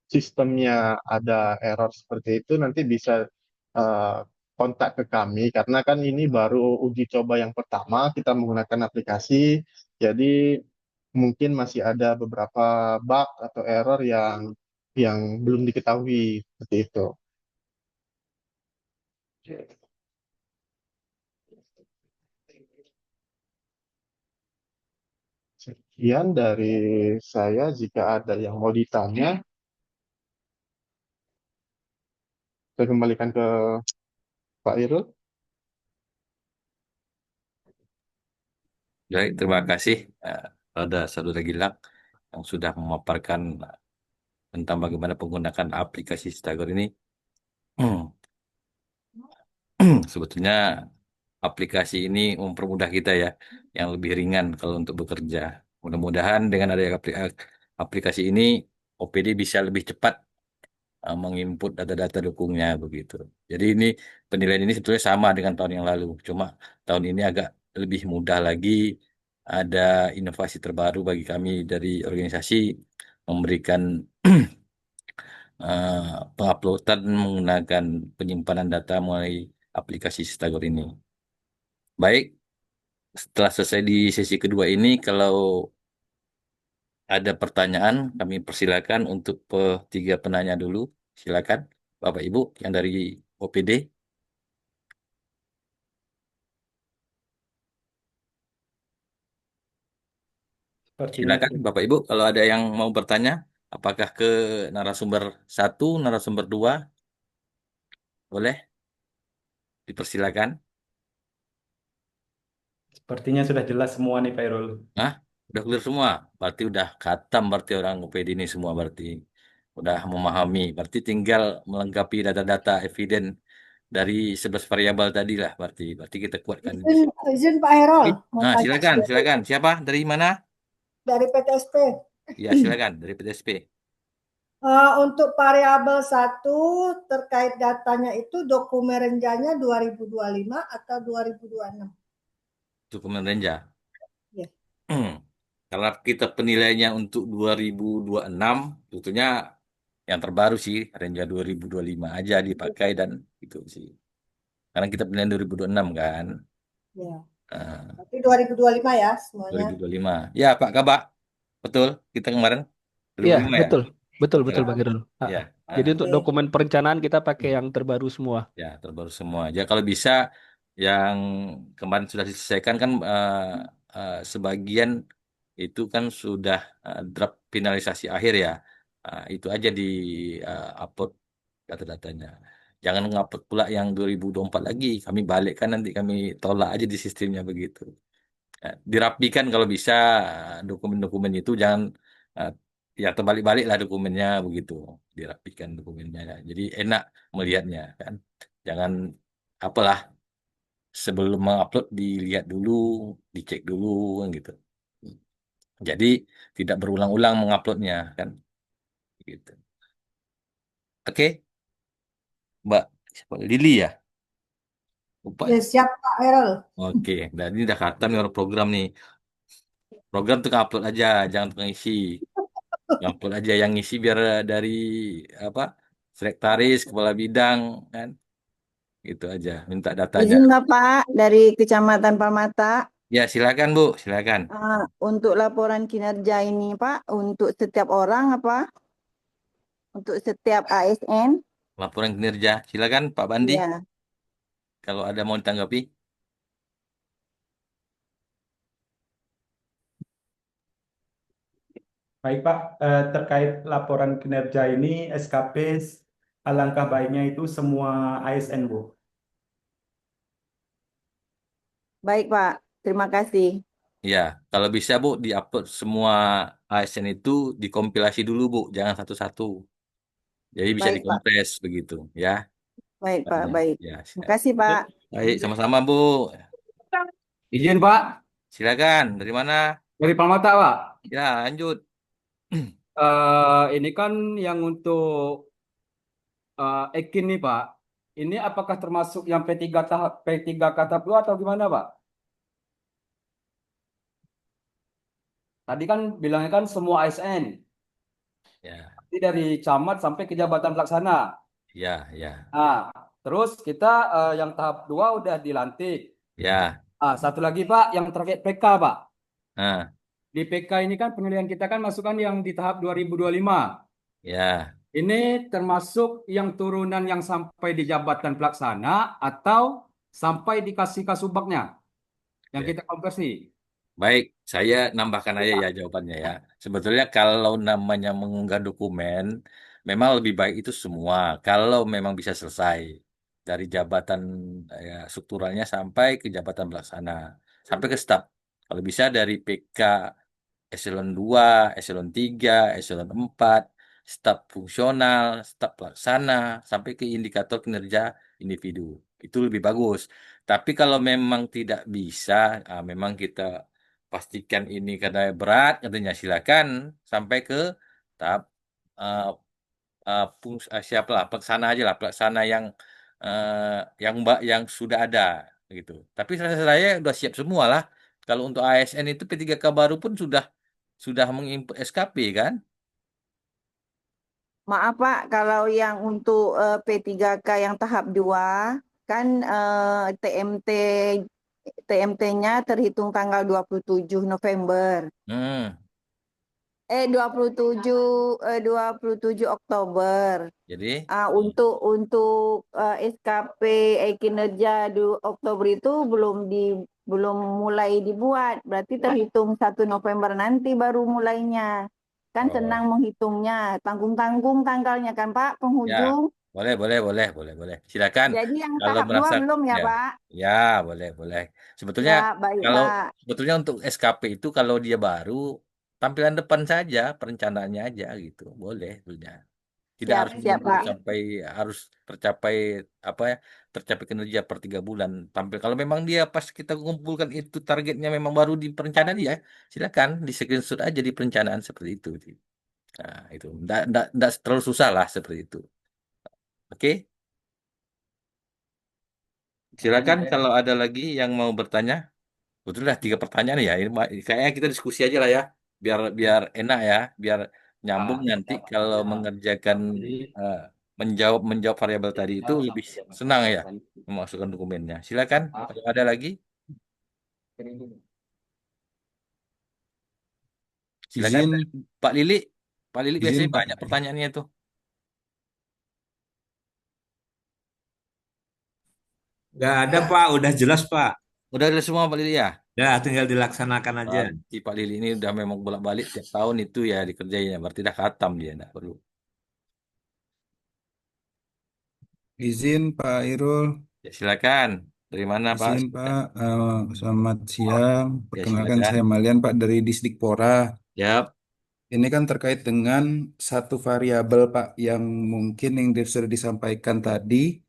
sistemnya ada error seperti itu, nanti bisa eh, kontak ke kami karena kan ini baru uji coba yang pertama kita menggunakan aplikasi, jadi mungkin masih ada beberapa bug atau error yang belum diketahui seperti itu. Sekian dari saya. Jika ada yang mau ditanya, saya kembalikan ke Pak Irul. Baik, terima kasih pada Saudara Gilang yang sudah memaparkan tentang bagaimana menggunakan aplikasi Stagor ini. Sebetulnya aplikasi ini mempermudah kita ya, yang lebih ringan kalau untuk bekerja. Mudah-mudahan dengan adanya aplikasi ini, OPD bisa lebih cepat menginput data-data dukungnya begitu. Jadi ini penilaian ini sebetulnya sama dengan tahun yang lalu, cuma tahun ini agak lebih mudah lagi. Ada inovasi terbaru bagi kami dari organisasi memberikan eh, penguploadan menggunakan penyimpanan data melalui aplikasi Stagor ini. Baik, setelah selesai di sesi kedua ini, kalau ada pertanyaan, kami persilakan untuk tiga penanya dulu. Silakan, Bapak Ibu yang dari OPD. Sepertinya Silakan, Bapak Ibu, kalau ada yang mau bertanya Apakah ke narasumber 1, narasumber 2? Boleh? Dipersilakan. Sepertinya sudah jelas semua nih Pak Irul. Hah? Udah clear semua? Berarti udah khatam berarti orang UPD ini semua berarti. Udah memahami. Berarti tinggal melengkapi data-data eviden dari 11 variabel tadi lah berarti. Berarti kita kuatkan di Izin, sini. izin Pak Herol, mau Nah, tanya silakan, sedikit silakan. Siapa? Dari mana? dari PTSP. Ya, silakan dari PTSP. Untuk variabel 1 terkait datanya itu dokumen renjanya 2025 atau 2026? Dokumen renja. Ya. Kalau kita penilaiannya untuk 2026, tentunya yang terbaru sih, renja 2025 aja dipakai dan itu sih. Karena kita penilaian 2026 kan. Ya. Nah, Tapi 2025 ya semuanya. 2025. Ya, Pak Kabak. Betul, kita kemarin Iya, 2025 ya? betul. Betul, Ya, betul Bang Irul. ya. Jadi untuk Oke. dokumen perencanaan kita pakai yang terbaru semua. Ya, terbaru semua. Ya, kalau bisa yang kemarin sudah diselesaikan kan sebagian itu kan sudah draft finalisasi akhir ya. Itu aja di upload data-datanya. Jangan ngupload pula yang 2024 lagi. Kami balikkan nanti kami tolak aja di sistemnya begitu. Dirapikan kalau bisa dokumen-dokumen itu jangan uh, ya terbalik-balik lah dokumennya begitu. Dirapikan dokumennya. Jadi enak melihatnya kan. Jangan apalah sebelum mengupload dilihat dulu, dicek dulu kan gitu. Jadi tidak berulang-ulang menguploadnya kan gitu. Oke, Mbak siapa? Lili ya? Lupa Ya ya. siap Pak Herol. Oke, dan ini udah khatam nih orang program nih. Program tuh upload aja, jangan tukang isi. Upload aja yang ngisi biar dari apa? Sekretaris, kepala bidang kan. Gitu aja, minta datanya. Izin Bapak dari Kecamatan Palmata, Ya, silakan Bu, silakan. untuk laporan kinerja ini Pak, untuk setiap orang apa? Untuk setiap ASN? Laporan kinerja, silakan Pak Bandi Iya. kalau ada mau ditanggapi. Baik Pak, terkait laporan kinerja ini SKP alangkah baiknya itu semua ASN Bu. Baik Pak, terima kasih. Ya, kalau bisa Bu, diupload semua ASN itu dikompilasi dulu Bu, jangan satu-satu. Jadi bisa Baik Pak, dikompres begitu ya. baik Pak, Ya, baik. ya, Terima siap. kasih Pak. Baik, sama-sama Bu. Izin Pak, Silakan, dari mana? dari Palmata Pak. Ya, lanjut. Ini kan yang untuk Ekin nih Pak. Ini apakah termasuk yang P3K tahap 2 atau gimana Pak? Tadi kan bilangnya kan semua ASN. Ya, Jadi dari camat sampai ke jabatan pelaksana. ya, ya, Nah, terus kita yang tahap 2 udah dilantik. ya. Satu lagi Pak, yang terkait PK Pak. Nah, Di PK ini kan penilaian kita kan masukkan yang di tahap 2025. ya. Ini termasuk yang turunan yang sampai di jabatan pelaksana atau sampai dikasih kasubagnya yang Oke. kita konversi. Baik, saya nambahkan aja ya jawabannya ya. Sebetulnya kalau namanya mengunggah dokumen, memang lebih baik itu semua. Kalau memang bisa selesai dari jabatan ya, strukturalnya sampai ke jabatan pelaksana, sampai ke staf. Kalau bisa dari PK eselon 2, eselon 3, eselon 4, staf fungsional, staf pelaksana, sampai ke indikator kinerja individu. Itu lebih bagus. Tapi kalau memang tidak bisa, memang kita pastikan ini karena berat, katanya silakan sampai ke tahap uh, siapa lah pelaksana aja lah, pelaksana yang mbak yang sudah ada gitu. Tapi saya udah siap semua lah. Kalau untuk ASN itu P3K baru pun sudah mengimport SKP kan? Maaf Pak, kalau yang untuk P3K yang tahap 2 kan TMT-nya terhitung tanggal 27 November. 27 Oktober. Jadi Untuk SKP kinerja di Oktober itu belum mulai dibuat. Berarti terhitung 1 November nanti baru mulainya. Kan senang Oh, menghitungnya, tanggung-tanggung tanggalnya kan Pak, ya, penghujung. boleh. Silakan. Jadi yang Kalau tahap dua merasa, belum ya ya, Pak? ya, boleh. Sebetulnya, Ya, baik kalau Pak. sebetulnya untuk SKP itu kalau dia baru, tampilan depan saja, perencanaannya aja gitu, boleh sebetulnya. Tidak Siap, harus siap menunggu Pak. sampai harus tercapai apa ya, tercapai kinerja per 3 bulan. Tampil kalau memang dia pas kita kumpulkan itu targetnya memang baru di perencanaan ya, silakan di screenshot aja di perencanaan seperti itu. Nah, itu nggak terlalu susah lah seperti itu. Oke, silakan kalau ada lagi yang mau bertanya. Betul lah 3 pertanyaan ya. Ini kayaknya kita diskusi aja lah ya, biar biar enak ya, biar nyambung nanti kalau mengerjakan eh, menjawab menjawab variabel tadi itu lebih senang ya memasukkan dokumennya. Silakan kalau ada lagi, silakan Izin, Pak Lili. Pak Lili izin biasanya Pak. banyak pertanyaannya tuh. Nggak ada Pak, udah jelas Pak. Udah ada semua Pak Lili ya. Ya, tinggal dilaksanakan aja. Berarti Pak Lili ini udah memang bolak-balik tiap tahun itu ya dikerjainnya. Berarti dah khatam dia, enggak perlu. Izin Pak Irul, Ya, silakan. Dari mana Pak? izin Pak. Selamat siang. Ya, Perkenalkan silakan. saya Malian Pak dari Disdikpora. Ya, Ini kan terkait dengan satu variabel Pak yang mungkin yang sudah disampaikan tadi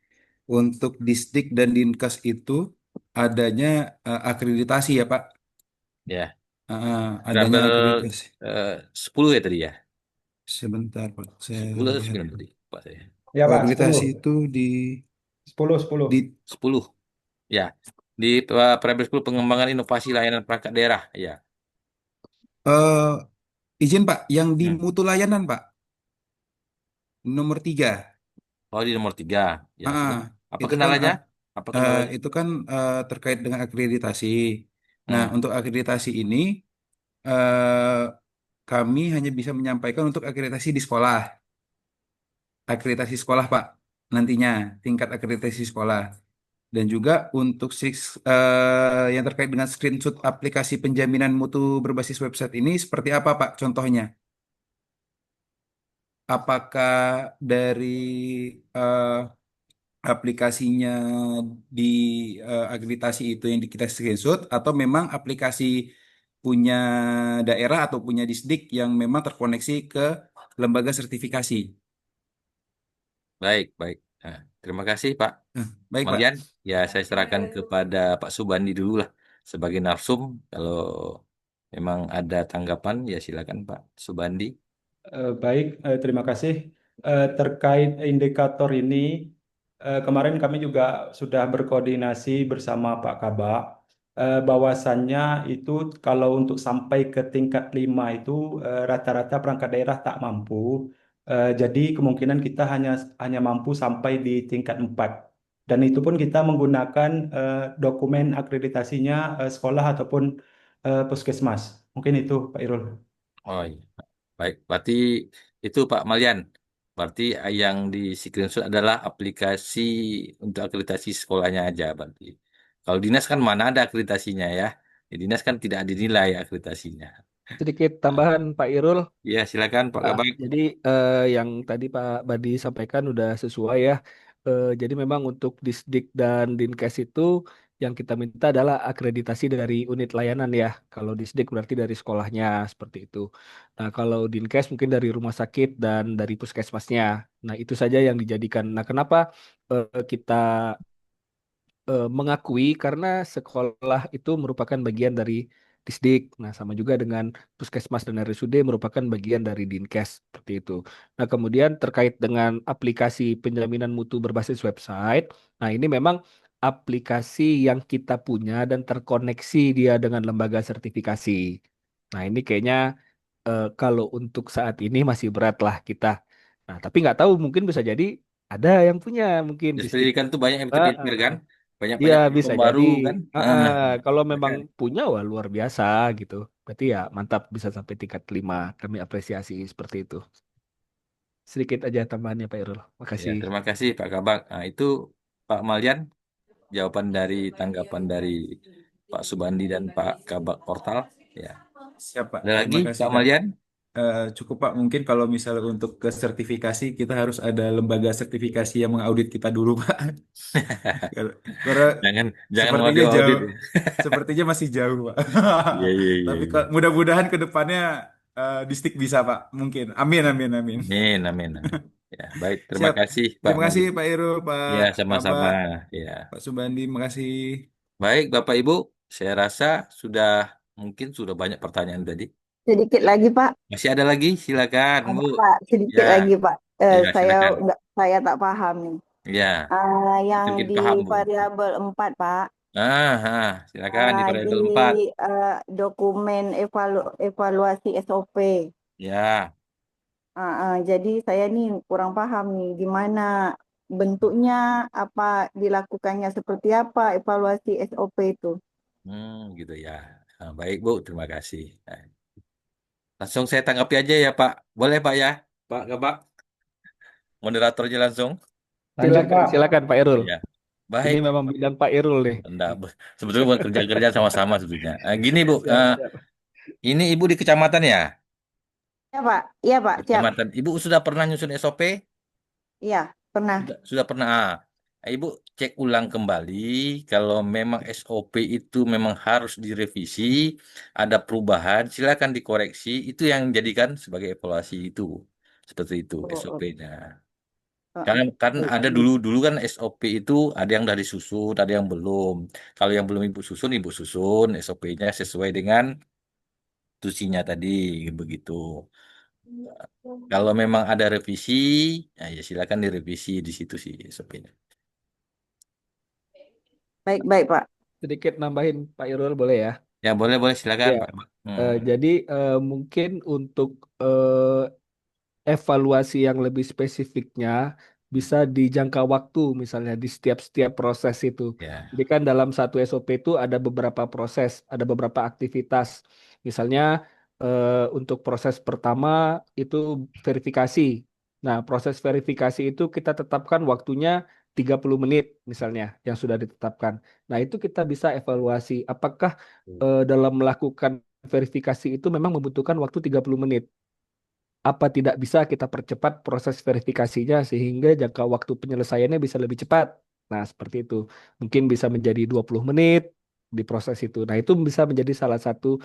untuk Disdik dan Dinkas itu adanya akreditasi ya Pak. ya. Adanya Double akreditasi. 10 ya tadi ya. Sebentar Pak, saya 10 atau lihat. 9 tadi, Pak saya. Ya Oh, Pak, akreditasi 10. itu 10, 10. di 10. Ya. Di Periode 10 pengembangan inovasi layanan perangkat daerah. Ya. eh, izin Pak, yang di Hmm. mutu layanan Pak, nomor 3. Oh, di nomor 3. Ya, Ah, sudah. Apa itu kan kendalanya? Apa kendalanya? itu kan terkait dengan akreditasi. Nah, Hmm. untuk akreditasi ini eh, kami hanya bisa menyampaikan untuk akreditasi di sekolah, akreditasi sekolah Pak, nantinya tingkat akreditasi sekolah. Dan juga untuk yang terkait dengan screenshot aplikasi penjaminan mutu berbasis website ini seperti apa Pak? Contohnya, apakah dari eh, aplikasinya di akreditasi itu yang kita screenshot atau memang aplikasi punya daerah atau punya disdik yang memang terkoneksi ke lembaga sertifikasi. Baik. Nah, terima kasih Pak Baik, Pak. Malian. Ya, saya serahkan kepada Pak Subandi dulu lah sebagai narsum. Kalau memang ada tanggapan, ya silakan Pak Subandi. Baik, terima kasih. Terkait indikator ini, kemarin kami juga sudah berkoordinasi bersama Pak Kabak, bahwasannya itu kalau untuk sampai ke tingkat 5 itu rata-rata perangkat daerah tak mampu. Jadi kemungkinan kita hanya mampu sampai di tingkat 4. Dan itu pun kita menggunakan dokumen akreditasinya sekolah ataupun puskesmas. Mungkin itu Pak Irul. Oh iya. Baik, berarti itu Pak Malian. Berarti yang di screenshot adalah aplikasi untuk akreditasi sekolahnya aja berarti. Kalau dinas kan mana ada akreditasinya ya. Di dinas kan tidak dinilai akreditasinya. Sedikit Nah, tambahan Pak Irul. ya silakan Pak Nah, Kabak. jadi yang tadi Pak Badi sampaikan udah sesuai ya. Jadi memang untuk Disdik dan Dinkes itu yang kita minta adalah akreditasi dari unit layanan ya. Kalau Disdik berarti dari sekolahnya seperti itu. Nah, kalau Dinkes mungkin dari rumah sakit dan dari puskesmasnya. Nah, itu saja yang dijadikan. Nah, kenapa kita mengakui karena sekolah itu merupakan bagian dari Disdik. Nah, sama juga dengan Puskesmas dan RSUD merupakan bagian dari Dinkes seperti itu. Nah, kemudian terkait dengan aplikasi penjaminan mutu berbasis website. Nah, ini memang aplikasi yang kita punya dan terkoneksi dia dengan lembaga sertifikasi. Nah, ini kayaknya kalau untuk saat ini masih berat lah kita. Nah, tapi nggak tahu mungkin bisa jadi ada yang punya mungkin Dinas Disdik. pendidikan tuh banyak yang Ah, terpikir kan. Iya Banyak bisa platform jadi. baru kan. Kalau memang Silakan. punya wah luar biasa gitu. Berarti ya mantap bisa sampai tingkat 5. Kami apresiasi seperti itu. Sedikit aja tambahannya Pak Irul. Ya, Makasih. terima kasih Pak Kabak. Nah, itu Pak Malian jawaban dari tanggapan dari Pak Subandi dan Pak Kabak Portal. Ya. Siap, Pak. Ada lagi Terima kasih, Pak Kak. Malian? cukup Pak. Mungkin kalau misalnya untuk ke sertifikasi kita harus ada lembaga sertifikasi yang mengaudit kita dulu Pak. Karena Jangan jangan mau sepertinya diaudit. jauh, sepertinya masih jauh Pak. Iya iya iya. Tapi Iya. mudah-mudahan ke depannya Distrik bisa Pak. Mungkin. Amin amin amin. Amin amin amin. Ya, baik. Terima Siap. kasih Pak Terima kasih Magi. Pak Irul, Pak Ya, Aba, sama-sama. Ya. Pak Subandi. Makasih. Baik, Bapak Ibu, saya rasa sudah mungkin sudah banyak pertanyaan tadi. Sedikit lagi Pak. Masih ada lagi? Silakan, Ada Bu. Pak, sedikit Ya, lagi Pak. ya silakan. Saya tak paham nih. Ya, Yang sedikit di paham, Bu. variabel 4 Pak. Silakan di Di variabel 4. dokumen evaluasi SOP. Ya, Jadi saya nih kurang paham nih gimana bentuknya, apa dilakukannya seperti apa evaluasi SOP itu. gitu ya. Baik, Bu, terima kasih. Nah, langsung saya tanggapi aja ya, Pak. Boleh, Pak ya? Pak, nggak, Pak? Moderatornya langsung. Lanjut, Silakan, Pak. silakan Pak Irul. Ya. Ini Baik. memang bidang Pak Irul nih. Enggak, sebetulnya bukan kerja-kerja sama-sama sebetulnya. Gini, Bu. Siap, siap. Ini Ibu di kecamatan ya? Ya Pak, iya Pak, siap. Kecamatan. Ibu sudah pernah nyusun SOP? Iya, pernah. Sudah pernah. Ibu cek ulang kembali kalau memang SOP itu memang harus direvisi, ada perubahan, silakan dikoreksi. Itu yang jadikan sebagai evaluasi itu. Seperti itu Oh, SOP-nya. oh, Karena kan baik. ada dulu kan SOP itu ada yang dari susun, ada yang belum. Kalau yang belum Ibu susun SOP-nya sesuai dengan tusinya tadi begitu. Kalau memang ada revisi, ya silakan direvisi di situ sih SOP-nya. Baik Pak. Sedikit nambahin Pak Irul boleh ya? Ya boleh silakan Ya. Pak. Jadi mungkin untuk evaluasi yang lebih spesifiknya bisa di jangka waktu misalnya di setiap proses itu. Ya. Jadi kan dalam satu SOP itu ada beberapa proses, ada beberapa aktivitas. Misalnya untuk proses pertama itu verifikasi. Nah, proses verifikasi itu kita tetapkan waktunya 30 menit misalnya yang sudah ditetapkan. Nah, itu kita bisa evaluasi apakah dalam melakukan verifikasi itu memang membutuhkan waktu 30 menit. Apa tidak bisa kita percepat proses verifikasinya sehingga jangka waktu penyelesaiannya bisa lebih cepat. Nah, seperti itu. Mungkin bisa menjadi 20 menit di proses itu. Nah, itu bisa menjadi salah satu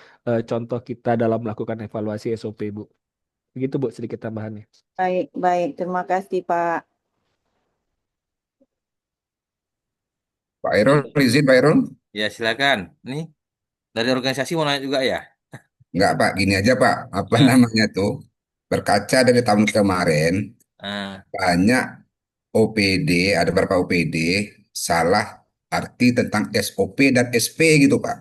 contoh kita dalam melakukan evaluasi SOP, Bu. Begitu, Bu, sedikit tambahannya. Baik. Terima kasih Pak. Pak Irul, izin Pak Irul? Ya silakan. Nih dari organisasi mau nanya juga ya? Enggak Pak, gini aja Pak. Apa Nah, namanya tuh? Berkaca dari tahun kemarin, ah, banyak OPD, ada beberapa OPD, salah arti tentang SOP dan SP gitu Pak.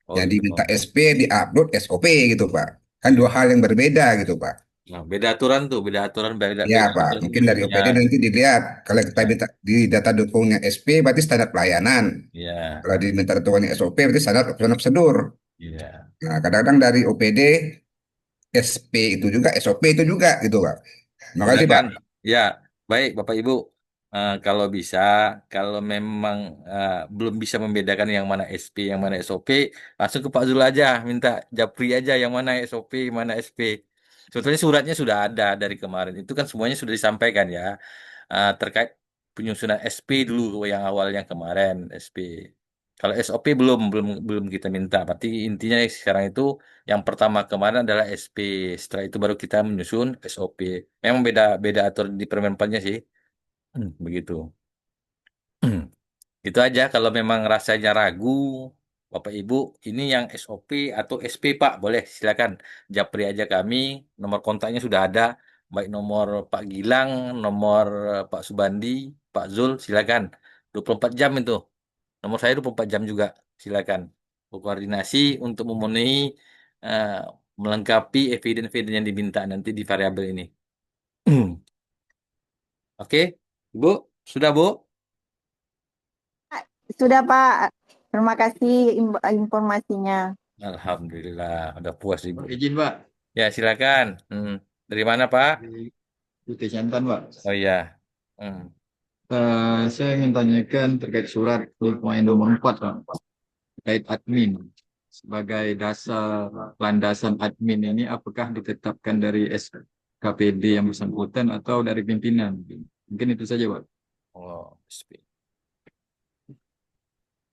oh Yang gitu. diminta SP, diupload SOP gitu Pak. Kan dua hal yang berbeda gitu Pak. Nah, beda aturan tuh, beda aturan, beda Ya beda Pak, aturan mungkin dari ya, OPD nanti dilihat. Kalau kita ya, minta di data dukungnya SP, berarti standar pelayanan. ya, Kalau diminta dukungnya SOP, berarti standar operasional prosedur. ya. Nah, kadang-kadang dari OPD, SP itu juga, SOP itu juga gitu Pak. Terima kasih Pak. Silakan. Ya, baik Bapak Ibu. Kalau bisa, kalau memang belum bisa membedakan yang mana SP, yang mana SOP, langsung ke Pak Zul aja, minta Japri aja yang mana SOP, mana SP. Sebetulnya suratnya sudah ada dari kemarin. Itu kan semuanya sudah disampaikan ya. Terkait penyusunan SP dulu yang awalnya kemarin SP. Kalau SOP belum belum belum kita minta. Berarti intinya sekarang itu yang pertama kemarin adalah SP. Setelah itu baru kita menyusun SOP. Memang beda beda aturan di Permenpannya sih. Begitu. Itu aja kalau memang rasanya ragu, Bapak Ibu, ini yang SOP atau SP Pak, boleh silakan japri aja kami. Nomor kontaknya sudah ada, baik nomor Pak Gilang, nomor Pak Subandi, Pak Zul, silakan. 24 jam itu. Nomor saya 24 jam juga, silakan. Berkoordinasi untuk memenuhi eh, melengkapi eviden-eviden yang diminta nanti di variabel ini. Oke, Bu, sudah Bu? Sudah Pak. Terima kasih informasinya. Alhamdulillah, udah puas Ibu. Izin Pak, Ya, silakan. Dari mana, Pak? di Putih Jantan Pak. Oh iya. Hmm. Saya ingin tanyakan terkait surat poin nomor 4 Pak, terkait admin. sebagai dasar landasan admin ini apakah ditetapkan dari SKPD yang bersangkutan atau dari pimpinan? Mungkin itu saja, Pak. Oh,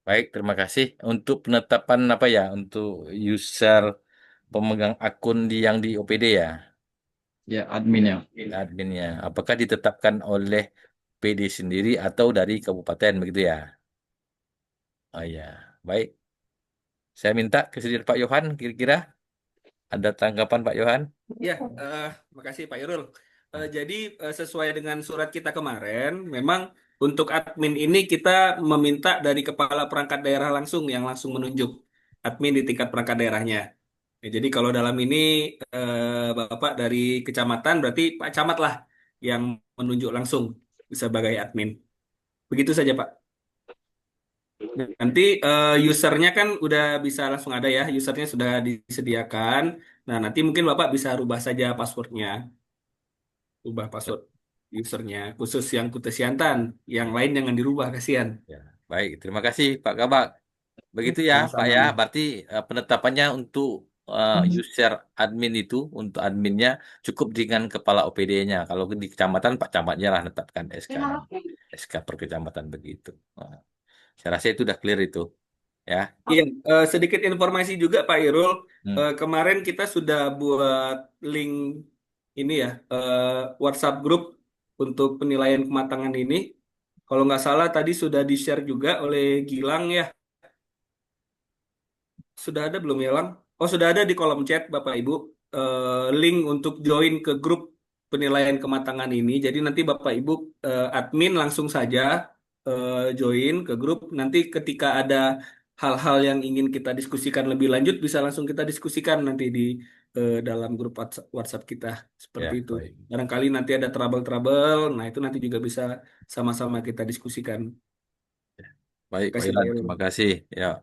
baik, terima kasih untuk penetapan apa ya untuk user pemegang akun yang di OPD ya, Ya, adminnya. adminnya. Apakah ditetapkan oleh PD sendiri atau dari kabupaten begitu ya? Oh ya, baik. Saya minta kesediaan Pak Yohan, kira-kira ada tanggapan Pak Yohan? Ya, makasih Pak Irul. Jadi sesuai dengan surat kita kemarin, memang untuk admin ini kita meminta dari kepala perangkat daerah langsung yang langsung menunjuk admin di tingkat perangkat daerahnya. Ya, jadi kalau dalam ini Bapak dari kecamatan berarti Pak Camat lah yang menunjuk langsung sebagai admin. Begitu saja Pak. Nanti usernya kan udah bisa langsung ada ya, usernya sudah disediakan. Nah, nanti mungkin Bapak bisa rubah saja passwordnya, rubah password usernya, khusus yang Kute Siantan. Yang lain jangan dirubah, kasihan. Ya, baik. Terima kasih Pak Kabak. Begitu ya Pak Sama-sama ya. nih. Berarti penetapannya untuk user admin itu untuk adminnya cukup dengan kepala OPD-nya. Kalau di kecamatan Pak Camatnya lah menetapkan SK per kecamatan begitu. Nah, saya rasa itu udah clear itu ya. Iya, sedikit informasi juga Pak Irul. Hmm. Kemarin kita sudah buat link ini ya, WhatsApp group untuk penilaian kematangan ini. Kalau nggak salah tadi sudah di-share juga oleh Gilang ya. Sudah ada belum ya, Lang? Oh, sudah ada di kolom chat, Bapak Ibu. Link untuk join ke grup penilaian kematangan ini. Jadi nanti Bapak Ibu admin langsung saja join ke grup. Nanti ketika ada hal-hal yang ingin kita diskusikan lebih lanjut, bisa langsung kita diskusikan nanti di dalam grup WhatsApp kita. Seperti Ya, itu. baik. Barangkali nanti ada trouble-trouble. Nah, itu nanti juga bisa sama-sama kita diskusikan. Baik, Pak Kasih Pak Ilan, Irul. terima kasih. Ya.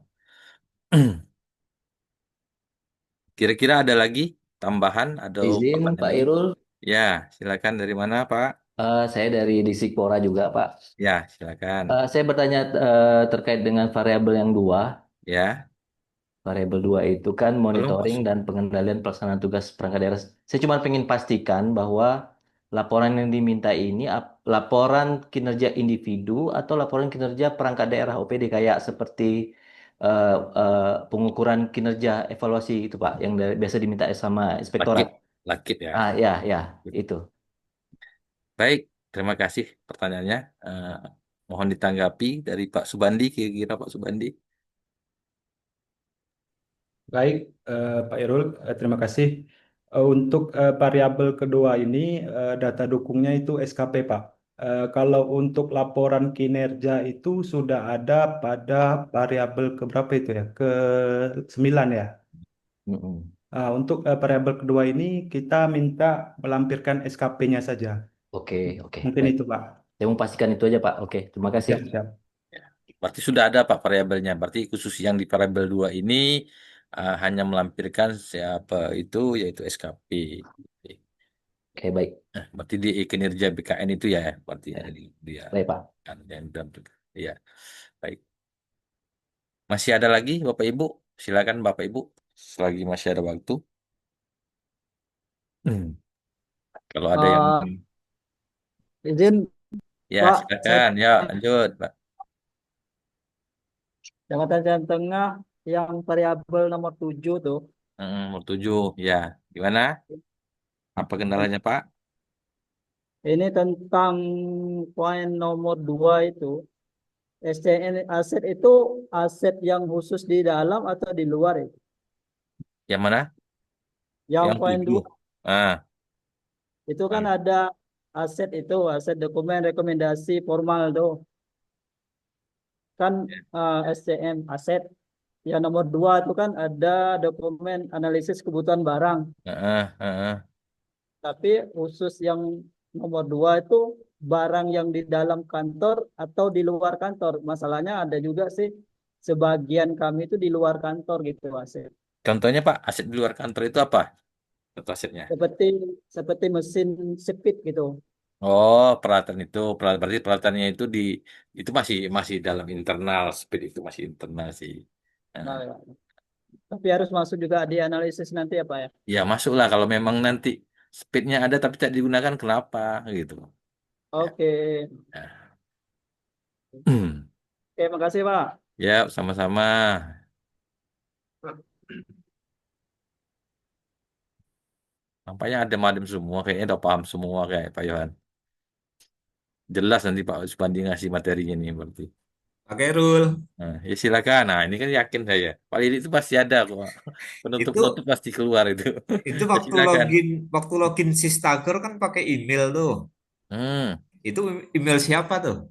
Kira-kira ada lagi tambahan atau Izin Pak pertanyaan? Irul, Ya, silakan dari mana, Pak? saya dari Disikpora juga Pak. Ya, silakan. Saya bertanya terkait dengan variabel yang dua. Ya, Variabel dua itu kan belum monitoring masuk. dan pengendalian pelaksanaan tugas perangkat daerah. Saya cuma ingin pastikan bahwa laporan yang diminta ini laporan kinerja individu atau laporan kinerja perangkat daerah OPD kayak seperti pengukuran kinerja evaluasi itu Pak, yang biasa diminta sama inspektorat. Lakit ya. Ya, ya, itu. Baik, terima kasih pertanyaannya. Mohon ditanggapi dari Pak Subandi, kira-kira Pak Subandi. Baik, Pak Irul, terima kasih. Untuk variabel kedua ini, data dukungnya itu SKP, Pak. Kalau untuk laporan kinerja itu sudah ada pada variabel keberapa itu ya? Ke-9 ya. Untuk variabel kedua ini kita minta melampirkan SKP-nya saja. Oke, Mungkin baik. itu, Pak. Saya mau pastikan itu aja Pak. Oke, terima kasih. Siap. Berarti sudah ada Pak variabelnya. Berarti khusus yang di variabel 2 ini hanya melampirkan siapa itu yaitu SKP. Oke, baik. Berarti di kinerja BKN itu ya, berarti dia. Baik, Pak. Iya, baik. Masih ada lagi Bapak Ibu? Silakan Bapak Ibu, selagi masih ada waktu. Kalau ada yang izin ya Pak, silakan, ya lanjut Pak. Jabatan Jalan Tengah yang variabel nomor 7 tuh. Nomor 7, ya. Gimana? Apa kendalanya Pak? Ini tentang poin nomor 2 itu. SCN aset itu aset yang khusus di dalam atau di luar itu? Yang mana? Yang poin 7. 2 itu kan ada aset itu, aset dokumen rekomendasi formal tuh. Kan SCM aset. Yang nomor 2 itu kan ada dokumen analisis kebutuhan barang. Tapi khusus yang nomor 2 itu barang yang di dalam kantor atau di luar kantor. Masalahnya ada juga sih sebagian kami itu di luar kantor gitu aset. Contohnya Pak, aset di luar kantor itu apa? Contoh asetnya. Seperti mesin sepit gitu. Oh, peralatan itu, berarti peralatannya itu masih dalam internal, speed itu masih internal sih. Nah, ya. Tapi harus masuk juga di analisis nanti ya Pak ya. Ya masuklah kalau memang nanti speednya ada tapi tidak digunakan kenapa gitu. Ya. Oke. Ya. Oke, makasih Pak. Ya, sama-sama. Nampaknya adem-adem semua, kayaknya udah paham semua kayak Pak Yohan. Jelas nanti Pak Supandi ngasih materinya nih berarti. Pak Khairul, Nah, ya silakan. Nah, ini kan yakin saya. Pak Lili itu pasti ada kok. itu Penutup-penutup pasti keluar itu. itu Ya silakan. waktu login Sistager kan pakai email tuh. Hmm. Itu email siapa tuh?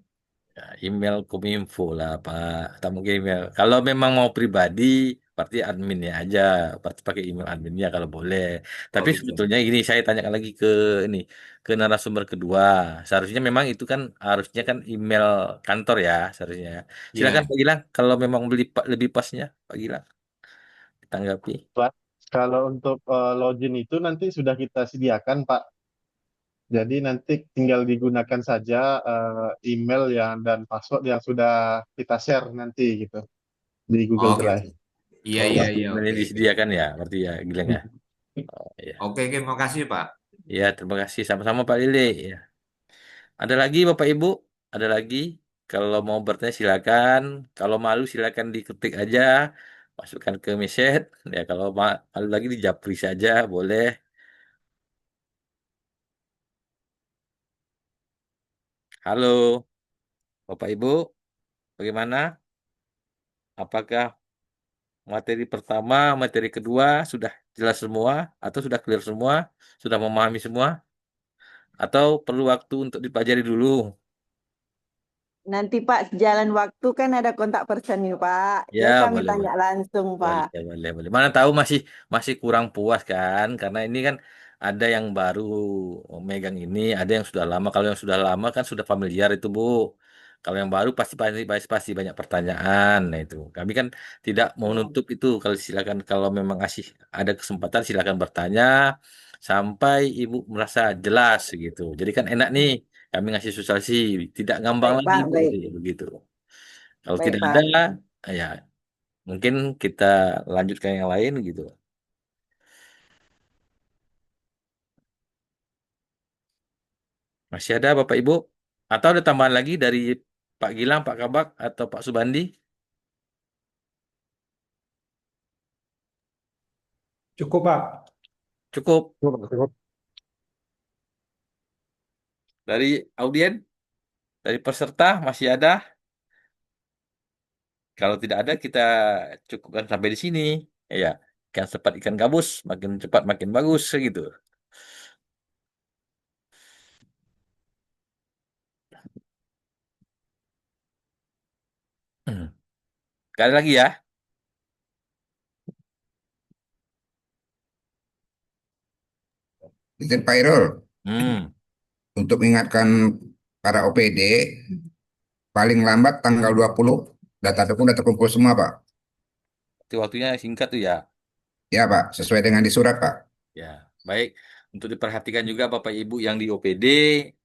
Ya, email Kominfo lah Pak. Tak mungkin email. Kalau memang mau pribadi, berarti adminnya aja. Berarti pakai email adminnya kalau boleh. Oh Tapi gitu. sebetulnya ini saya tanyakan lagi ke ini ke narasumber kedua. Seharusnya memang itu kan harusnya kan email kantor ya seharusnya. Silakan Ya. Pak Gilang. Kalau memang lebih pasnya Pak Gilang ditanggapi. Pak, kalau untuk login itu nanti sudah kita sediakan, Pak. Jadi nanti tinggal digunakan saja email yang dan password yang sudah kita share nanti gitu di Google Oh gitu. Drive. Iya Oh, iya berarti iya. emailnya Oke oke. disediakan ya, berarti ya Gilang ya. Oh, ya. Oke oke. Makasih Pak. Ya, terima kasih sama-sama Pak Lili. Ya. Ada lagi Bapak Ibu? Ada lagi? Kalau mau bertanya silakan. Kalau malu silakan diketik aja. Masukkan ke message. Ya kalau malu lagi di japri saja boleh. Halo Bapak Ibu, bagaimana? Apakah materi pertama, materi kedua sudah jelas semua atau sudah clear semua? Sudah memahami semua? Atau perlu waktu untuk dipelajari dulu? Nanti Pak, sejalan waktu kan ada kontak person nih Pak. Ya, Ya kami boleh, tanya boleh. langsung Boleh, Pak. boleh, boleh. Mana tahu masih masih kurang puas kan? Karena ini kan ada yang baru megang ini, ada yang sudah lama. Kalau yang sudah lama kan sudah familiar itu, Bu. Kalau yang baru pasti pasti pasti, pasti banyak pertanyaan. Nah, itu. Kami kan tidak mau nutup itu. Kalau silakan kalau memang masih ada kesempatan silakan bertanya sampai Ibu merasa jelas gitu. Jadi kan enak nih kami ngasih solusi, tidak ngambang Baik lagi, Pak, Bu. baik. Begitu. Kalau Baik tidak ada, Pak. ya mungkin kita lanjutkan yang lain gitu. Masih ada Bapak Ibu? Atau ada tambahan lagi dari Pak Gilang, Pak Kabak, atau Pak Subandi? Cukup, Pak. Cukup. Cukup. Dari audien, dari peserta masih ada? Kalau tidak ada, kita cukupkan sampai di sini. Ya, ikan cepat ikan gabus, makin cepat makin bagus, gitu. Sekali lagi ya. Izin Pak Irul, Hmm, untuk mengingatkan para OPD, paling lambat tanggal 20, data itu udah terkumpul semua, Pak. itu waktunya singkat tuh ya. Ya, Pak, sesuai dengan di surat, Pak. Ya, baik. Untuk diperhatikan juga Bapak Ibu yang di OPD,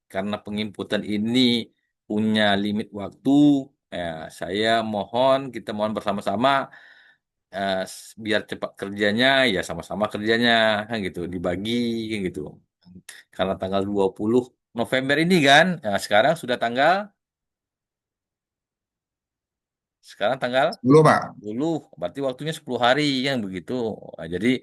karena penginputan ini punya limit waktu, ya, saya mohon, kita mohon bersama-sama, biar cepat kerjanya, ya sama-sama kerjanya, kan gitu, dibagi, kan gitu. Karena tanggal 20 November ini kan, ya, sekarang tanggal 10, Pak. 10, berarti waktunya 10 hari yang begitu. Nah, jadi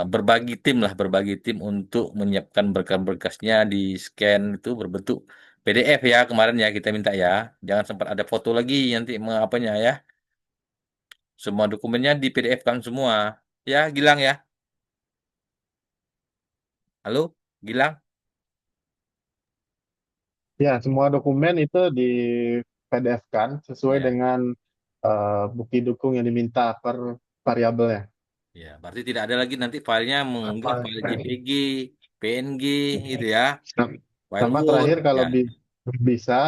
berbagi tim lah, berbagi tim untuk menyiapkan berkas-berkasnya di scan itu berbentuk PDF ya kemarin ya kita minta ya. Jangan sempat ada foto lagi nanti mengapanya ya. Semua dokumennya di PDF kan semua. Ya, Gilang ya. Halo, Gilang. Ya, semua dokumen itu di PDF-kan sesuai Ya, dengan bukti dukung yang diminta per variabelnya. ya. Berarti tidak ada lagi nanti filenya mengunggah file JPG, PNG gitu ya. File Sama Word. terakhir Ya, kalau bisa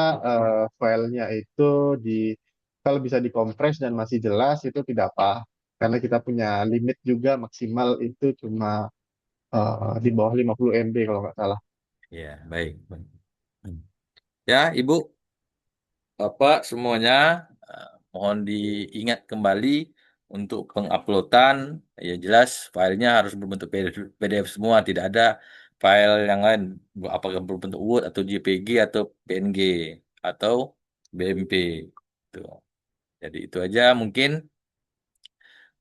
filenya itu di kalau bisa dikompres dan masih jelas itu tidak apa. Karena kita punya limit juga maksimal itu cuma di bawah 50 MB kalau nggak salah. ya, baik. Baik. Ya, Ibu, Bapak semuanya mohon diingat kembali untuk penguploadan, ya jelas filenya harus berbentuk PDF semua, tidak ada file yang lain, apakah berbentuk Word atau JPG atau PNG atau BMP. Tuh. Jadi itu aja mungkin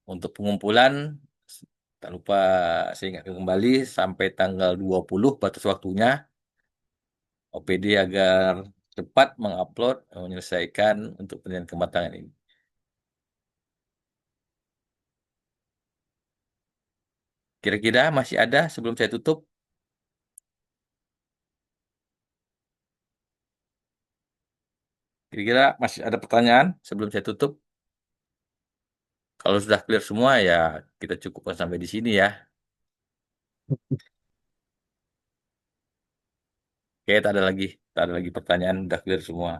untuk pengumpulan. Tak lupa saya ingatkan kembali sampai tanggal 20 batas waktunya OPD agar cepat mengupload, menyelesaikan untuk penilaian kematangan ini. Kira-kira masih ada sebelum saya tutup? Kira-kira masih ada pertanyaan sebelum saya tutup? Kalau sudah clear semua ya kita cukupkan sampai di sini ya. Oke, tak ada lagi pertanyaan, udah clear semua.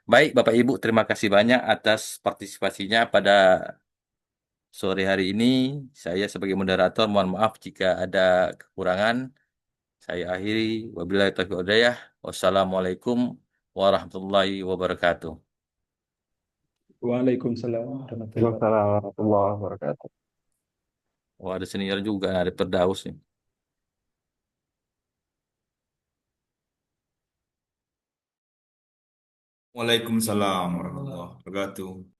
Baik, Bapak Ibu, terima kasih banyak atas partisipasinya pada sore hari ini. Saya sebagai moderator mohon maaf jika ada kekurangan. Saya akhiri. Wabillahi taufiq wal hidayah. Wassalamualaikum warahmatullahi wabarakatuh. Waalaikumsalam warahmatullahi wabarakatuh. Waalaikumsalam warahmatullahi wabarakatuh. Wah, ada senior juga, ada Firdaus nih. Waalaikumsalam warahmatullahi wabarakatuh.